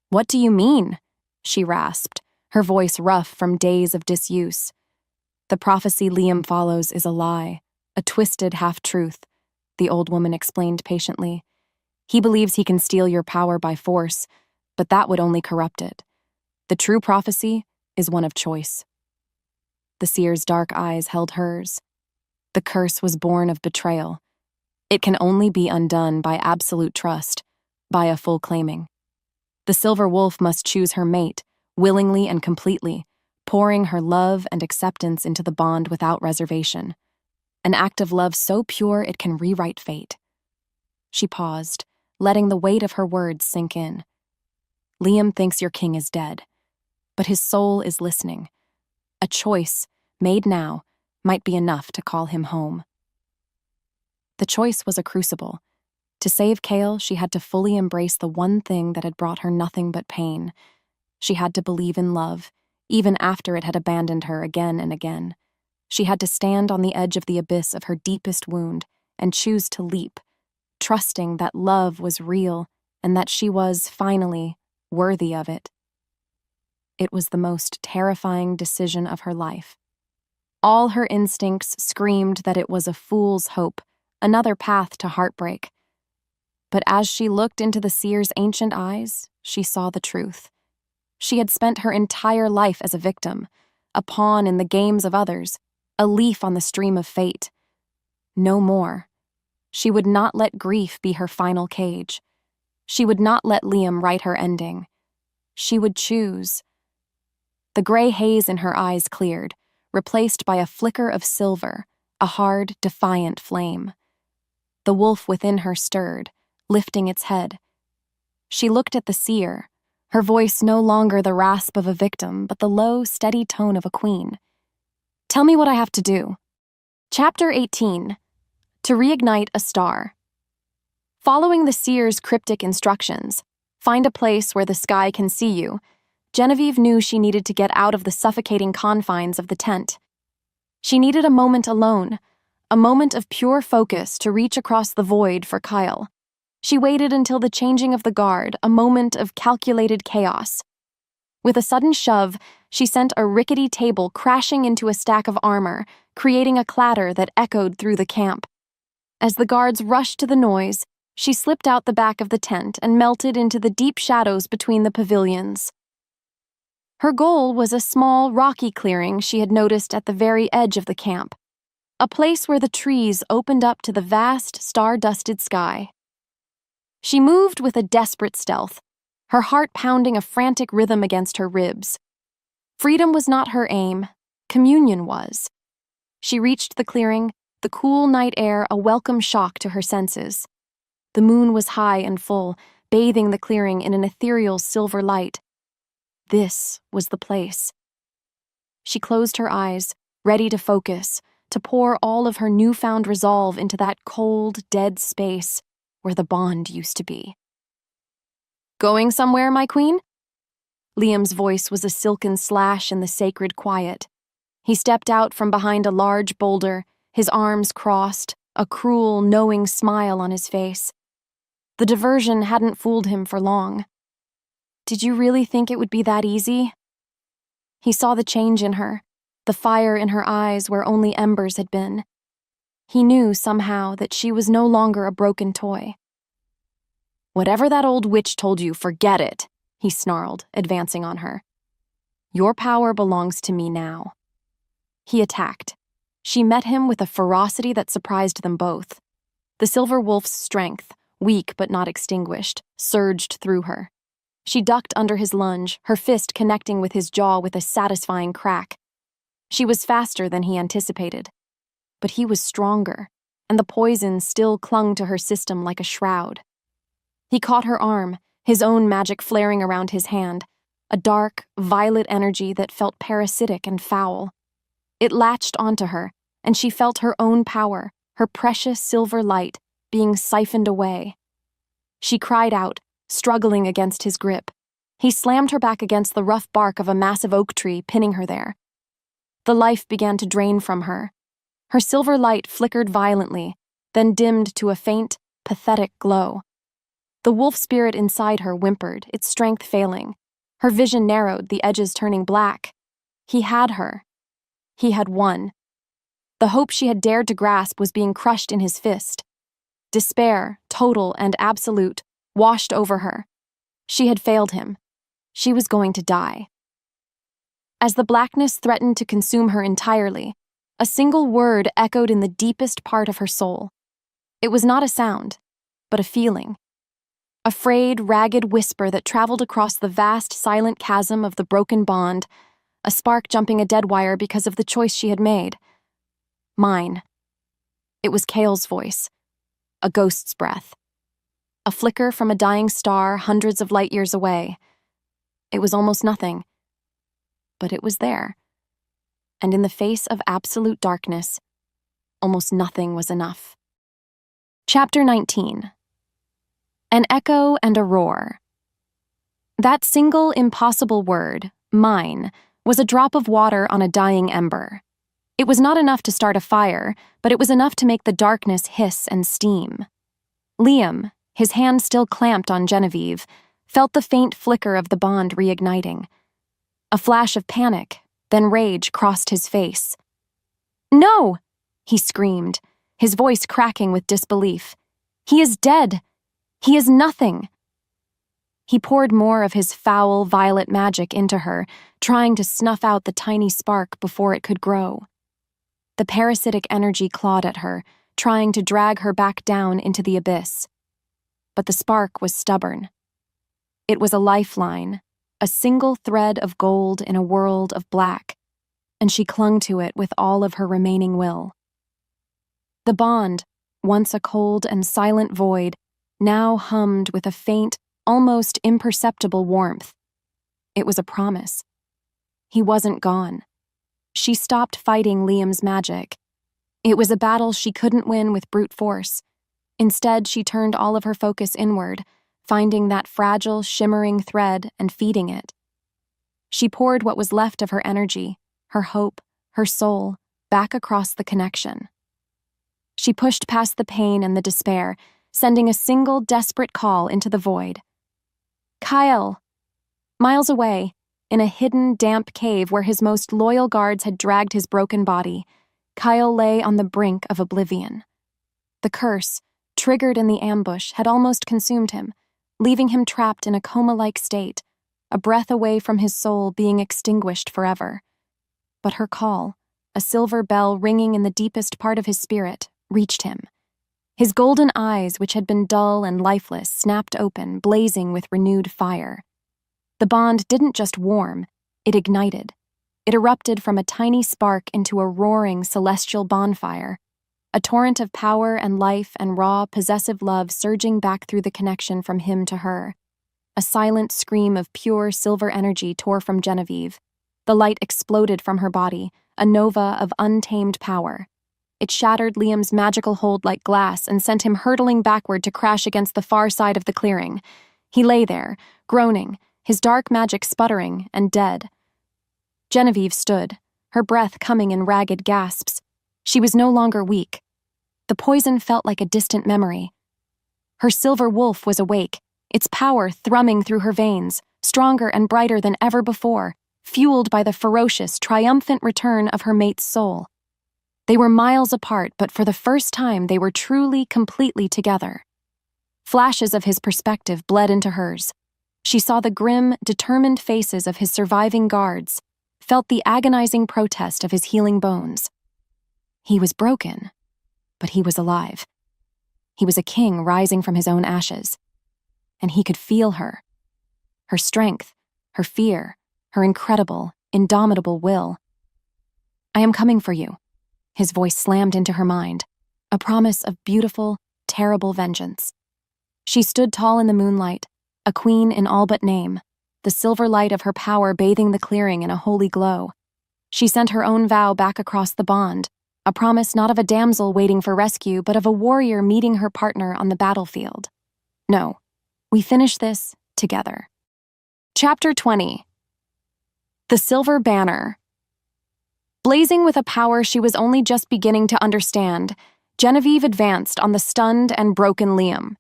What do you mean? She rasped, her voice rough from days of disuse. The prophecy Liam follows is a lie, a twisted half-truth, the old woman explained patiently. He believes he can steal your power by force, but that would only corrupt it. The true prophecy is one of choice. The seer's dark eyes held hers. The curse was born of betrayal. It can only be undone by absolute trust, by a full claiming. The silver wolf must choose her mate, willingly and completely, pouring her love and acceptance into the bond without reservation. An act of love so pure it can rewrite fate. She paused, letting the weight of her words sink in. Liam thinks your king is dead, but his soul is listening. A choice, made now, might be enough to call him home. The choice was a crucible. To save Kale, she had to fully embrace the one thing that had brought her nothing but pain. She had to believe in love, even after it had abandoned her again and again. She had to stand on the edge of the abyss of her deepest wound and choose to leap, trusting that love was real and that she was, finally, worthy of it. It was the most terrifying decision of her life. All her instincts screamed that it was a fool's hope, another path to heartbreak. But as she looked into the seer's ancient eyes, she saw the truth. She had spent her entire life as a victim, a pawn in the games of others, a leaf on the stream of fate. No more. She would not let grief be her final cage. She would not let Liam write her ending. She would choose. The gray haze in her eyes cleared, replaced by a flicker of silver, a hard, defiant flame. The wolf within her stirred, lifting its head. She looked at the seer, her voice no longer the rasp of a victim, but the low, steady tone of a queen. Tell me what I have to do. Chapter 18. To reignite a star. Following the seer's cryptic instructions, find a place where the sky can see you, Genevieve knew she needed to get out of the suffocating confines of the tent. She needed a moment alone, a moment of pure focus to reach across the void for Kyle. She waited until the changing of the guard, a moment of calculated chaos. With a sudden shove, she sent a rickety table crashing into a stack of armor, creating a clatter that echoed through the camp. As the guards rushed to the noise, she slipped out the back of the tent and melted into the deep shadows between the pavilions. Her goal was a small, rocky clearing she had noticed at the very edge of the camp, a place where the trees opened up to the vast, star-dusted sky. She moved with a desperate stealth, her heart pounding a frantic rhythm against her ribs. Freedom was not her aim, communion was. She reached the clearing, the cool night air a welcome shock to her senses. The moon was high and full, bathing the clearing in an ethereal silver light. This was the place. She closed her eyes, ready to focus, to pour all of her newfound resolve into that cold, dead space where the bond used to be. "Going somewhere, my queen?" Liam's voice was a silken slash in the sacred quiet. He stepped out from behind a large boulder, his arms crossed, a cruel, knowing smile on his face. The diversion hadn't fooled him for long. "Did you really think it would be that easy?" He saw the change in her, the fire in her eyes where only embers had been. He knew, somehow, that she was no longer a broken toy. "Whatever that old witch told you, forget it," he snarled, advancing on her. "Your power belongs to me now." He attacked. She met him with a ferocity that surprised them both. The silver wolf's strength, weak but not extinguished, surged through her. She ducked under his lunge, her fist connecting with his jaw with a satisfying crack. She was faster than he anticipated. But he was stronger, and the poison still clung to her system like a shroud. He caught her arm, his own magic flaring around his hand, a dark, violet energy that felt parasitic and foul. It latched onto her, and she felt her own power, her precious silver light, being siphoned away. She cried out, struggling against his grip. He slammed her back against the rough bark of a massive oak tree, pinning her there. The life began to drain from her. Her silver light flickered violently, then dimmed to a faint, pathetic glow. The wolf spirit inside her whimpered, its strength failing. Her vision narrowed, the edges turning black. He had her. He had won. The hope she had dared to grasp was being crushed in his fist. Despair, total and absolute, washed over her. She had failed him. She was going to die. As the blackness threatened to consume her entirely, a single word echoed in the deepest part of her soul. It was not a sound, but a feeling. A frayed, ragged whisper that traveled across the vast, silent chasm of the broken bond, a spark jumping a dead wire because of the choice she had made. Mine. It was Kale's voice, a ghost's breath. A flicker from a dying star hundreds of light years away. It was almost nothing. But it was there. And in the face of absolute darkness, almost nothing was enough. Chapter 19. An echo and a roar. That single impossible word, mine, was a drop of water on a dying ember. It was not enough to start a fire, but it was enough to make the darkness hiss and steam. Liam, his hand still clamped on Genevieve, felt the faint flicker of the bond reigniting. A flash of panic, then rage crossed his face. "No!" he screamed, his voice cracking with disbelief. "He is dead! He is nothing!" He poured more of his foul, violet magic into her, trying to snuff out the tiny spark before it could grow. The parasitic energy clawed at her, trying to drag her back down into the abyss. But the spark was stubborn. It was a lifeline, a single thread of gold in a world of black, and she clung to it with all of her remaining will. The bond, once a cold and silent void, now hummed with a faint, almost imperceptible warmth. It was a promise. He wasn't gone. She stopped fighting Liam's magic. It was a battle she couldn't win with brute force. Instead, she turned all of her focus inward, finding that fragile, shimmering thread and feeding it. She poured what was left of her energy, her hope, her soul, back across the connection. She pushed past the pain and the despair, sending a single desperate call into the void. Kyle! Miles away, in a hidden, damp cave where his most loyal guards had dragged his broken body, Kyle lay on the brink of oblivion. The curse, triggered in the ambush, had almost consumed him, leaving him trapped in a coma-like state, a breath away from his soul being extinguished forever. But her call, a silver bell ringing in the deepest part of his spirit, reached him. His golden eyes, which had been dull and lifeless, snapped open, blazing with renewed fire. The bond didn't just warm, it ignited. It erupted from a tiny spark into a roaring celestial bonfire, a torrent of power and life and raw, possessive love surging back through the connection from him to her. A silent scream of pure silver energy tore from Genevieve. The light exploded from her body, a nova of untamed power. It shattered Liam's magical hold like glass and sent him hurtling backward to crash against the far side of the clearing. He lay there, groaning, his dark magic sputtering and dead. Genevieve stood, her breath coming in ragged gasps. She was no longer weak. The poison felt like a distant memory. Her silver wolf was awake, its power thrumming through her veins, stronger and brighter than ever before, fueled by the ferocious, triumphant return of her mate's soul. They were miles apart, but for the first time they were truly, completely together. Flashes of his perspective bled into hers. She saw the grim, determined faces of his surviving guards, felt the agonizing protest of his healing bones. He was broken, but he was alive. He was a king rising from his own ashes. And he could feel her. Her strength, her fear, her incredible, indomitable will. I am coming for you. His voice slammed into her mind, a promise of beautiful, terrible vengeance. She stood tall in the moonlight, a queen in all but name, the silver light of her power bathing the clearing in a holy glow. She sent her own vow back across the bond, a promise not of a damsel waiting for rescue, but of a warrior meeting her partner on the battlefield. No, we finish this together. Chapter 20. The Silver Banner. Blazing with a power she was only just beginning to understand, Genevieve advanced on the stunned and broken Liam.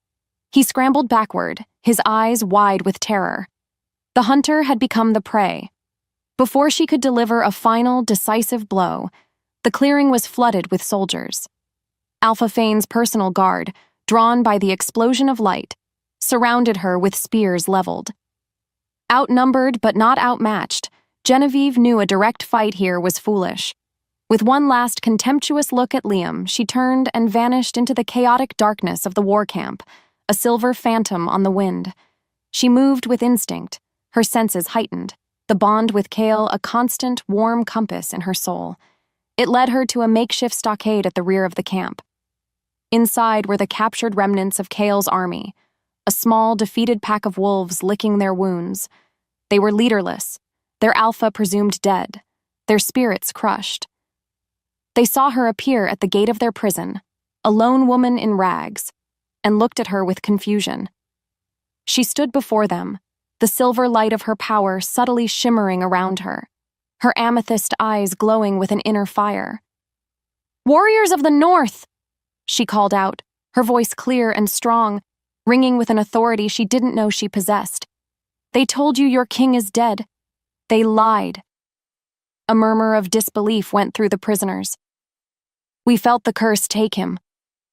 He scrambled backward, his eyes wide with terror. The hunter had become the prey. Before she could deliver a final, decisive blow, the clearing was flooded with soldiers. Alpha Fane's personal guard, drawn by the explosion of light, surrounded her with spears leveled. Outnumbered but not outmatched, Genevieve knew a direct fight here was foolish. With one last contemptuous look at Liam, she turned and vanished into the chaotic darkness of the war camp, a silver phantom on the wind. She moved with instinct, her senses heightened, the bond with Kale a constant, warm compass in her soul. It led her to a makeshift stockade at the rear of the camp. Inside were the captured remnants of Kale's army, a small, defeated pack of wolves licking their wounds. They were leaderless, their alpha presumed dead, their spirits crushed. They saw her appear at the gate of their prison, a lone woman in rags, and looked at her with confusion. She stood before them, the silver light of her power subtly shimmering around her, her amethyst eyes glowing with an inner fire. "Warriors of the North!" she called out, her voice clear and strong, ringing with an authority she didn't know she possessed. "They told you your king is dead. They lied." A murmur of disbelief went through the prisoners. "We felt the curse take him."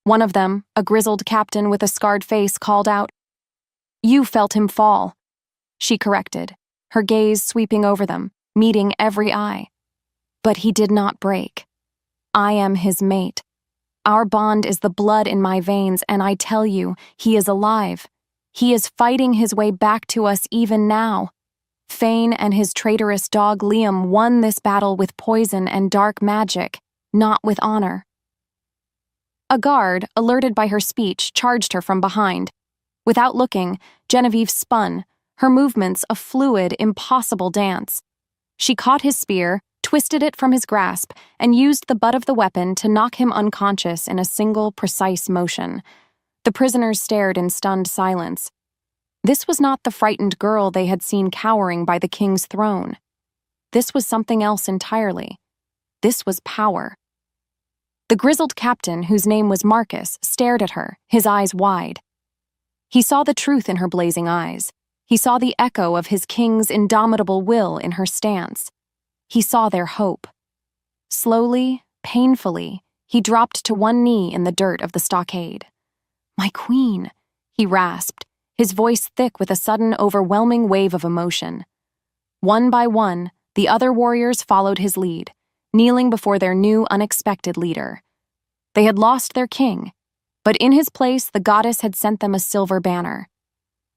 One of them, a grizzled captain with a scarred face, called out. "You felt him fall," she corrected, her gaze sweeping over them, meeting every eye. "But he did not break. I am his mate. Our bond is the blood in my veins, and I tell you, he is alive. He is fighting his way back to us even now. Fane and his traitorous dog Liam won this battle with poison and dark magic, not with honor." A guard, alerted by her speech, charged her from behind. Without looking, Genevieve spun, her movements a fluid, impossible dance. She caught his spear, twisted it from his grasp, and used the butt of the weapon to knock him unconscious in a single, precise motion. The prisoners stared in stunned silence. This was not the frightened girl they had seen cowering by the king's throne. This was something else entirely. This was power. The grizzled captain, whose name was Marcus, stared at her, his eyes wide. He saw the truth in her blazing eyes. He saw the echo of his king's indomitable will in her stance. He saw their hope. Slowly, painfully, he dropped to one knee in the dirt of the stockade. "My queen," he rasped, his voice thick with a sudden, overwhelming wave of emotion. One by one, the other warriors followed his lead, kneeling before their new, unexpected leader. They had lost their king, but in his place the goddess had sent them a silver banner.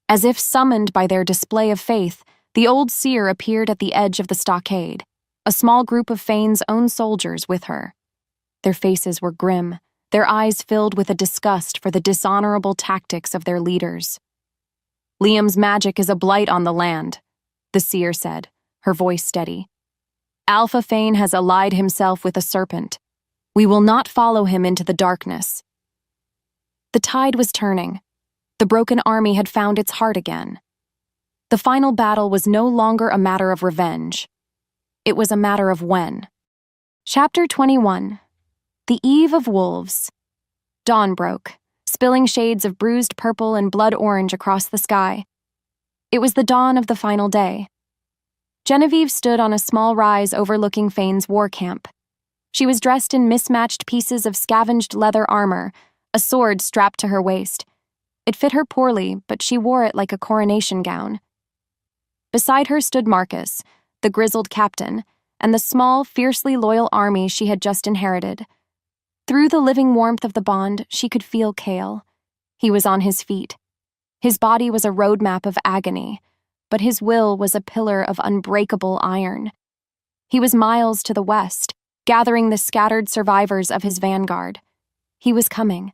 As if summoned by their display of faith, the old seer appeared at the edge of the stockade, a small group of Fane's own soldiers with her. Their faces were grim, their eyes filled with a disgust for the dishonorable tactics of their leaders. "Liam's magic is a blight on the land," the seer said, her voice steady. "Alpha Fane has allied himself with a serpent. We will not follow him into the darkness." The tide was turning. The broken army had found its heart again. The final battle was no longer a matter of revenge. It was a matter of when. Chapter 21. The Eve of Wolves. Dawn broke, spilling shades of bruised purple and blood orange across the sky. It was the dawn of the final day. Genevieve stood on a small rise overlooking Fane's war camp. She was dressed in mismatched pieces of scavenged leather armor, a sword strapped to her waist. It fit her poorly, but she wore it like a coronation gown. Beside her stood Marcus, the grizzled captain, and the small, fiercely loyal army she had just inherited. Through the living warmth of the bond, she could feel Cale. He was on his feet. His body was a roadmap of agony, but his will was a pillar of unbreakable iron. He was miles to the west, gathering the scattered survivors of his vanguard. He was coming.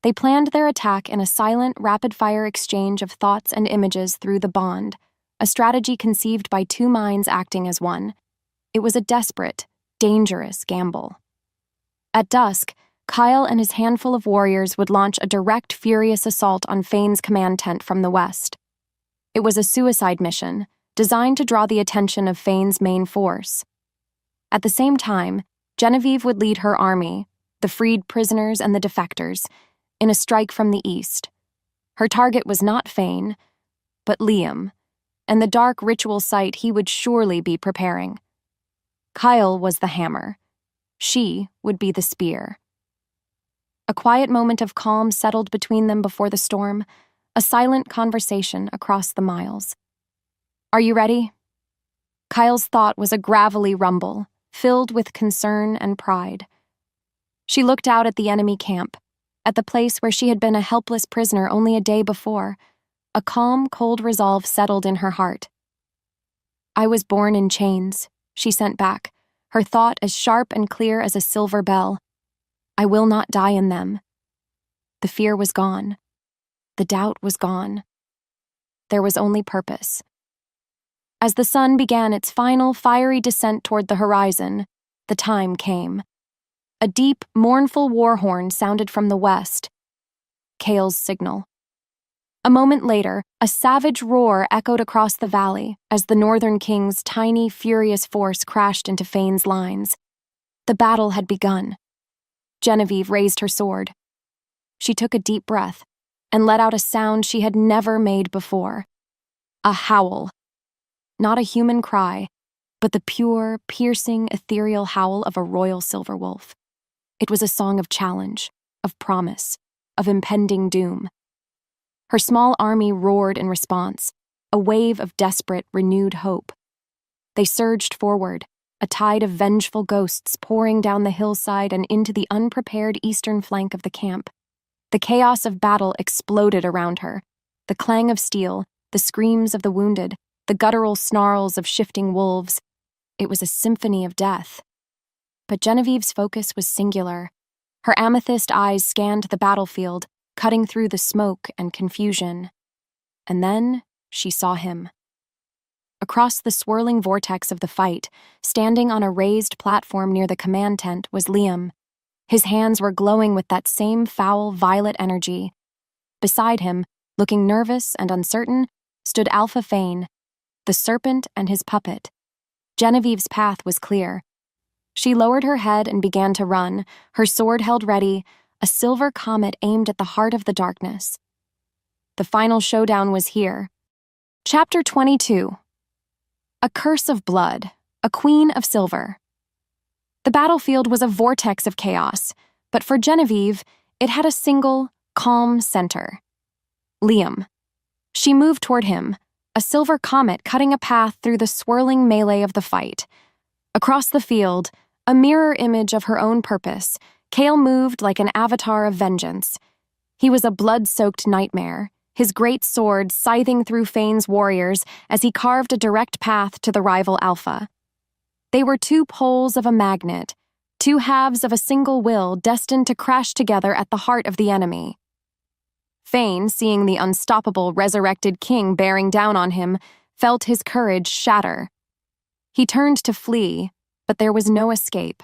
They planned their attack in a silent, rapid-fire exchange of thoughts and images through the bond, a strategy conceived by two minds acting as one. It was a desperate, dangerous gamble. At dusk, Kyle and his handful of warriors would launch a direct, furious assault on Fane's command tent from the west. It was a suicide mission, designed to draw the attention of Fane's main force. At the same time, Genevieve would lead her army, the freed prisoners and the defectors, in a strike from the east. Her target was not Fane, but Liam, and the dark ritual site he would surely be preparing. Kyle was the hammer. She would be the spear. A quiet moment of calm settled between them before the storm, a silent conversation across the miles. "Are you ready?" Kyle's thought was a gravelly rumble, filled with concern and pride. She looked out at the enemy camp, at the place where she had been a helpless prisoner only a day before. A calm, cold resolve settled in her heart. "I was born in chains," she sent back, her thought as sharp and clear as a silver bell. "I will not die in them." The fear was gone. The doubt was gone. There was only purpose. As the sun began its final, fiery descent toward the horizon, the time came. A deep, mournful war horn sounded from the west. Cale's signal. A moment later, a savage roar echoed across the valley as the Northern King's tiny, furious force crashed into Fane's lines. The battle had begun. Genevieve raised her sword. She took a deep breath and let out a sound she had never made before. A howl. Not a human cry, but the pure, piercing, ethereal howl of a royal silver wolf. It was a song of challenge, of promise, of impending doom. Her small army roared in response, a wave of desperate, renewed hope. They surged forward, a tide of vengeful ghosts pouring down the hillside and into the unprepared eastern flank of the camp. The chaos of battle exploded around her, the clang of steel, the screams of the wounded, the guttural snarls of shifting wolves. It was a symphony of death. But Genevieve's focus was singular. Her amethyst eyes scanned the battlefield, cutting through the smoke and confusion. And then she saw him. Across the swirling vortex of the fight, standing on a raised platform near the command tent, was Liam. His hands were glowing with that same foul, violet energy. Beside him, looking nervous and uncertain, stood Alpha Fane, the serpent and his puppet. Genevieve's path was clear. She lowered her head and began to run, her sword held ready, a silver comet aimed at the heart of the darkness. The final showdown was here. Chapter 22. A Curse of Blood, a Queen of Silver. The battlefield was a vortex of chaos, but for Genevieve, it had a single, calm center. Liam. She moved toward him, a silver comet cutting a path through the swirling melee of the fight. Across the field, a mirror image of her own purpose, Kale moved like an avatar of vengeance. He was a blood-soaked nightmare, his great sword scything through Fane's warriors as he carved a direct path to the rival Alpha. They were two poles of a magnet, two halves of a single will destined to crash together at the heart of the enemy. Fane, seeing the unstoppable resurrected king bearing down on him, felt his courage shatter. He turned to flee, but there was no escape.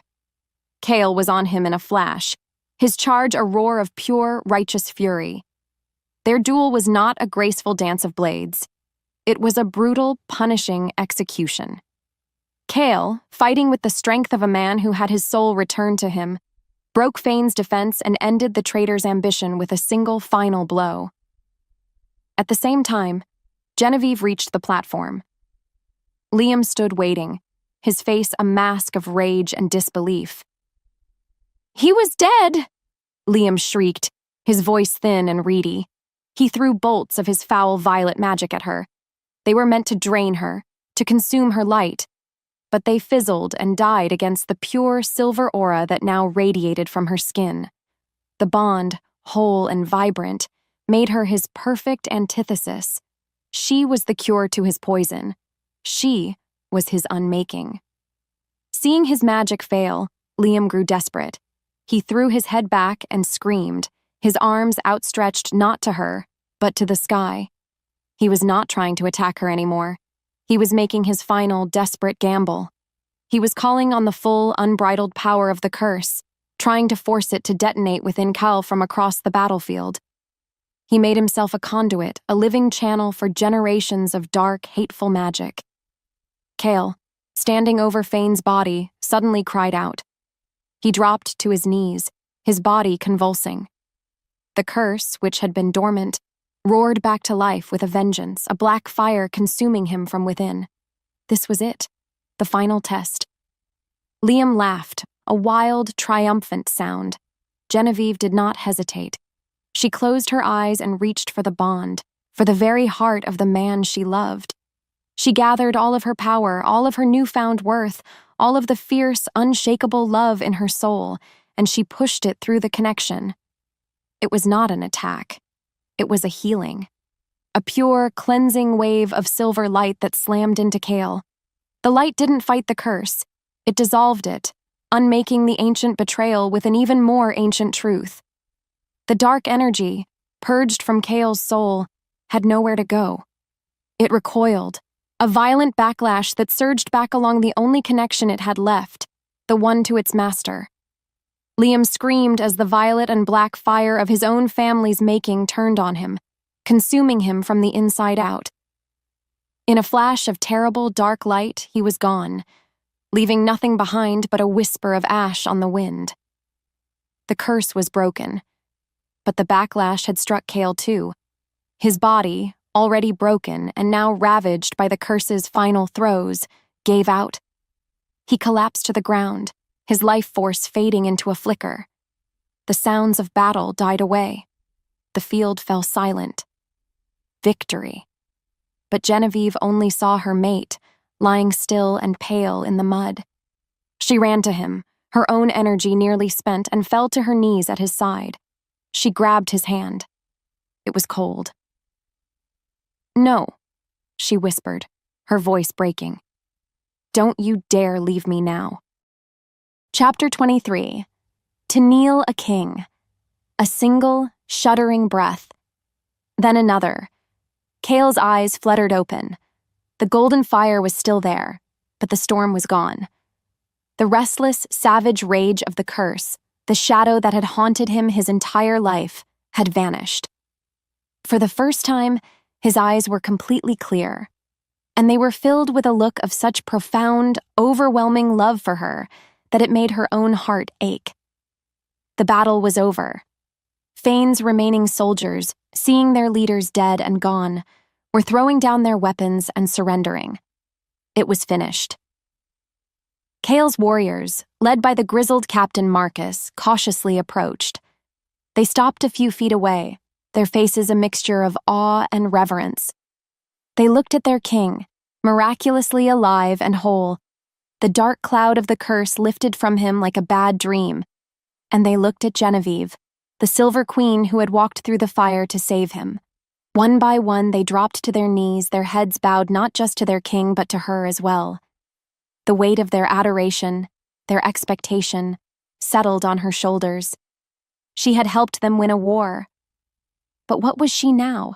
Kale was on him in a flash, his charge a roar of pure, righteous fury. Their duel was not a graceful dance of blades. It was a brutal, punishing execution. Kale, fighting with the strength of a man who had his soul returned to him, broke Fane's defense and ended the traitor's ambition with a single final blow. At the same time, Genevieve reached the platform. Liam stood waiting, his face a mask of rage and disbelief. "He was dead!" Liam shrieked, his voice thin and reedy. He threw bolts of his foul violet magic at her. They were meant to drain her, to consume her light, but they fizzled and died against the pure silver aura that now radiated from her skin. The bond, whole and vibrant, made her his perfect antithesis. She was the cure to his poison. She was his unmaking. Seeing his magic fail, Liam grew desperate. He threw his head back and screamed, his arms outstretched not to her, but to the sky. He was not trying to attack her anymore. He was making his final, desperate gamble. He was calling on the full, unbridled power of the curse, trying to force it to detonate within Cal from across the battlefield. He made himself a conduit, a living channel for generations of dark, hateful magic. Kale, standing over Fane's body, suddenly cried out. He dropped to his knees, his body convulsing. The curse, which had been dormant, roared back to life with a vengeance, a black fire consuming him from within. This was it, the final test. Liam laughed, a wild, triumphant sound. Genevieve did not hesitate. She closed her eyes and reached for the bond, for the very heart of the man she loved. She gathered all of her power, all of her newfound worth, all of the fierce, unshakable love in her soul, and she pushed it through the connection. It was not an attack. It was a healing. A pure, cleansing wave of silver light that slammed into Kale. The light didn't fight the curse. It dissolved it, unmaking the ancient betrayal with an even more ancient truth. The dark energy, purged from Kale's soul, had nowhere to go. It recoiled, a violent backlash that surged back along the only connection it had left, the one to its master. Liam screamed as the violet and black fire of his own family's making turned on him, consuming him from the inside out. In a flash of terrible, dark light, he was gone, leaving nothing behind but a whisper of ash on the wind. The curse was broken, but the backlash had struck Kale too. His body, already broken and now ravaged by the curse's final throes, gave out. He collapsed to the ground, his life force fading into a flicker. The sounds of battle died away. The field fell silent. Victory. But Genevieve only saw her mate, lying still and pale in the mud. She ran to him, her own energy nearly spent, and fell to her knees at his side. She grabbed his hand. It was cold. "No," she whispered, her voice breaking. "Don't you dare leave me now." Chapter 23. To kneel a king. A single, shuddering breath. Then another. Kale's eyes fluttered open. The golden fire was still there, but the storm was gone. The restless, savage rage of the curse, the shadow that had haunted him his entire life, had vanished. For the first time, his eyes were completely clear, and they were filled with a look of such profound, overwhelming love for her that it made her own heart ache. The battle was over. Fane's remaining soldiers, seeing their leaders dead and gone, were throwing down their weapons and surrendering. It was finished. Kale's warriors, led by the grizzled Captain Marcus, cautiously approached. They stopped a few feet away, their faces a mixture of awe and reverence. They looked at their king, miraculously alive and whole, the dark cloud of the curse lifted from him like a bad dream, and they looked at Genevieve, the Silver Queen who had walked through the fire to save him. One by one they dropped to their knees, their heads bowed not just to their king but to her as well. The weight of their adoration, their expectation, settled on her shoulders. She had helped them win a war. But what was she now?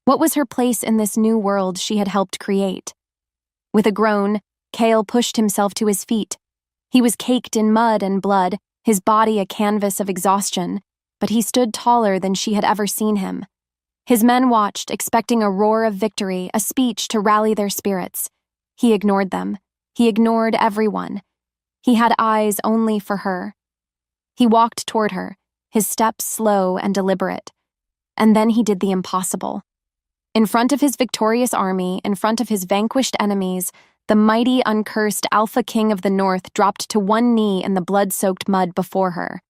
What was her place in this new world she had helped create? With a groan, Kale pushed himself to his feet. He was caked in mud and blood, his body a canvas of exhaustion, but he stood taller than she had ever seen him. His men watched, expecting a roar of victory, a speech to rally their spirits. He ignored them. He ignored everyone. He had eyes only for her. He walked toward her, his steps slow and deliberate. And then he did the impossible. In front of his victorious army, in front of his vanquished enemies, the mighty, uncursed Alpha King of the North dropped to one knee in the blood-soaked mud before her.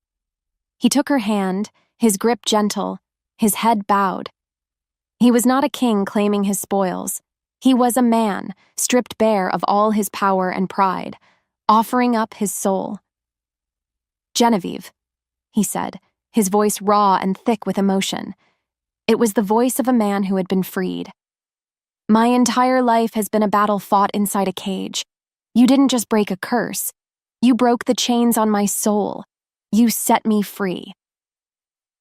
He took her hand, his grip gentle, his head bowed. He was not a king claiming his spoils. He was a man, stripped bare of all his power and pride, offering up his soul. "Genevieve," he said, his voice raw and thick with emotion. It was the voice of a man who had been freed. "My entire life has been a battle fought inside a cage. You didn't just break a curse. You broke the chains on my soul. You set me free."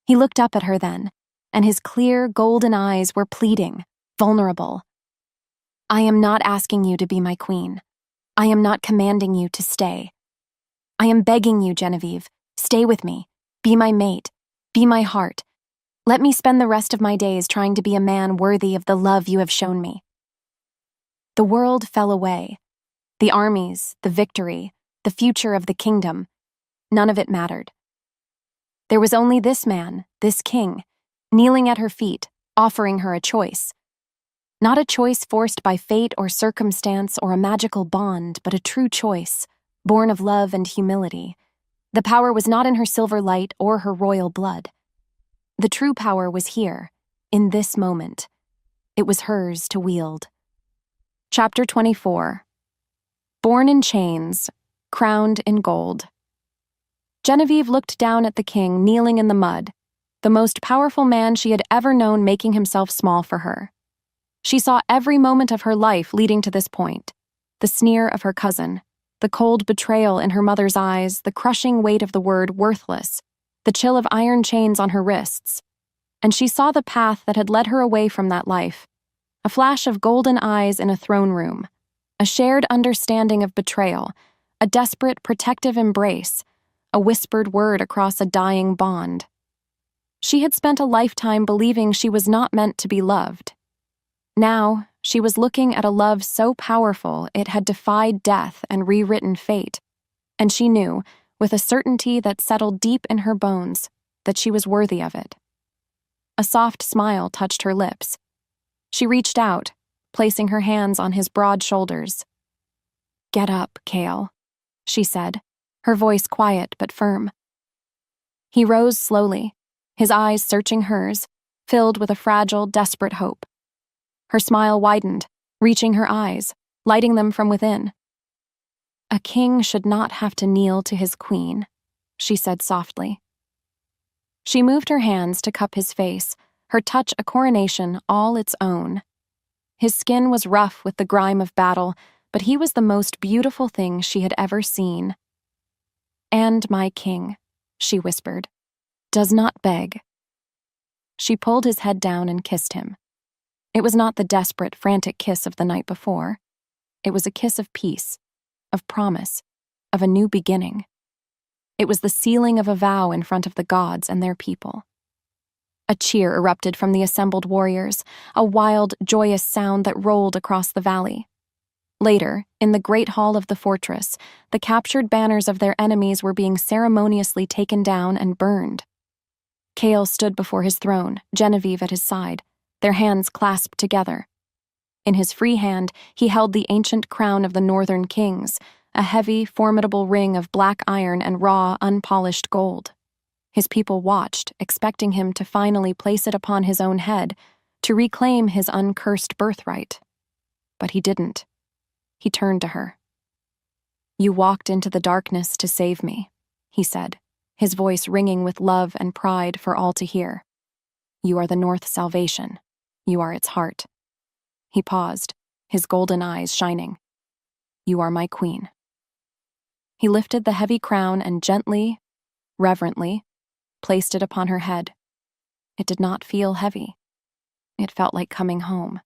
He looked up at her then, and his clear, golden eyes were pleading, vulnerable. "I am not asking you to be my queen. I am not commanding you to stay. I am begging you, Genevieve, stay with me. Be my mate. Be my heart. Let me spend the rest of my days trying to be a man worthy of the love you have shown me." The world fell away. The armies, the victory, the future of the kingdom. None of it mattered. There was only this man, this king, kneeling at her feet, offering her a choice. Not a choice forced by fate or circumstance or a magical bond, but a true choice, born of love and humility. The power was not in her silver light or her royal blood. The true power was here, in this moment. It was hers to wield. Chapter 24. Born in chains, crowned in gold. Genevieve looked down at the king kneeling in the mud, the most powerful man she had ever known making himself small for her. She saw every moment of her life leading to this point, the sneer of her cousin, the cold betrayal in her mother's eyes, the crushing weight of the word worthless, the chill of iron chains on her wrists. And she saw the path that had led her away from that life, a flash of golden eyes in a throne room, a shared understanding of betrayal, a desperate protective embrace, a whispered word across a dying bond. She had spent a lifetime believing she was not meant to be loved. Now, she was looking at a love so powerful it had defied death and rewritten fate, and she knew, with a certainty that settled deep in her bones, that she was worthy of it. A soft smile touched her lips. She reached out, placing her hands on his broad shoulders. "Get up, Kale," she said, her voice quiet but firm. He rose slowly, his eyes searching hers, filled with a fragile, desperate hope. Her smile widened, reaching her eyes, lighting them from within. "A king should not have to kneel to his queen," she said softly. She moved her hands to cup his face, her touch a coronation all its own. His skin was rough with the grime of battle, but he was the most beautiful thing she had ever seen. "And my king," she whispered, "does not beg." She pulled his head down and kissed him. It was not the desperate, frantic kiss of the night before. It was a kiss of peace, of promise, of a new beginning. It was the sealing of a vow in front of the gods and their people. A cheer erupted from the assembled warriors, a wild, joyous sound that rolled across the valley. Later, in the great hall of the fortress, the captured banners of their enemies were being ceremoniously taken down and burned. Cale stood before his throne, Genevieve at his side, their hands clasped together. In his free hand, he held the ancient crown of the Northern Kings, a heavy, formidable ring of black iron and raw, unpolished gold. His people watched, expecting him to finally place it upon his own head, to reclaim his uncursed birthright. But he didn't. He turned to her. "You walked into the darkness to save me," he said, his voice ringing with love and pride for all to hear. "You are the North's salvation. You are its heart." He paused, his golden eyes shining. "You are my queen." He lifted the heavy crown and gently, reverently, placed it upon her head. It did not feel heavy. It felt like coming home.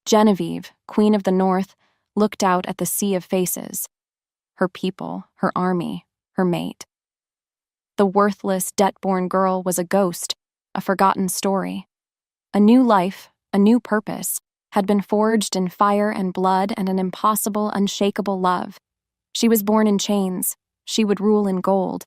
Genevieve, Queen of the North, looked out at the sea of faces. Her people, her army, her mate. The worthless, debt-born girl was a ghost, a forgotten story. A new life, a new purpose, had been forged in fire and blood and an impossible, unshakable love. She was born in chains. She would rule in gold.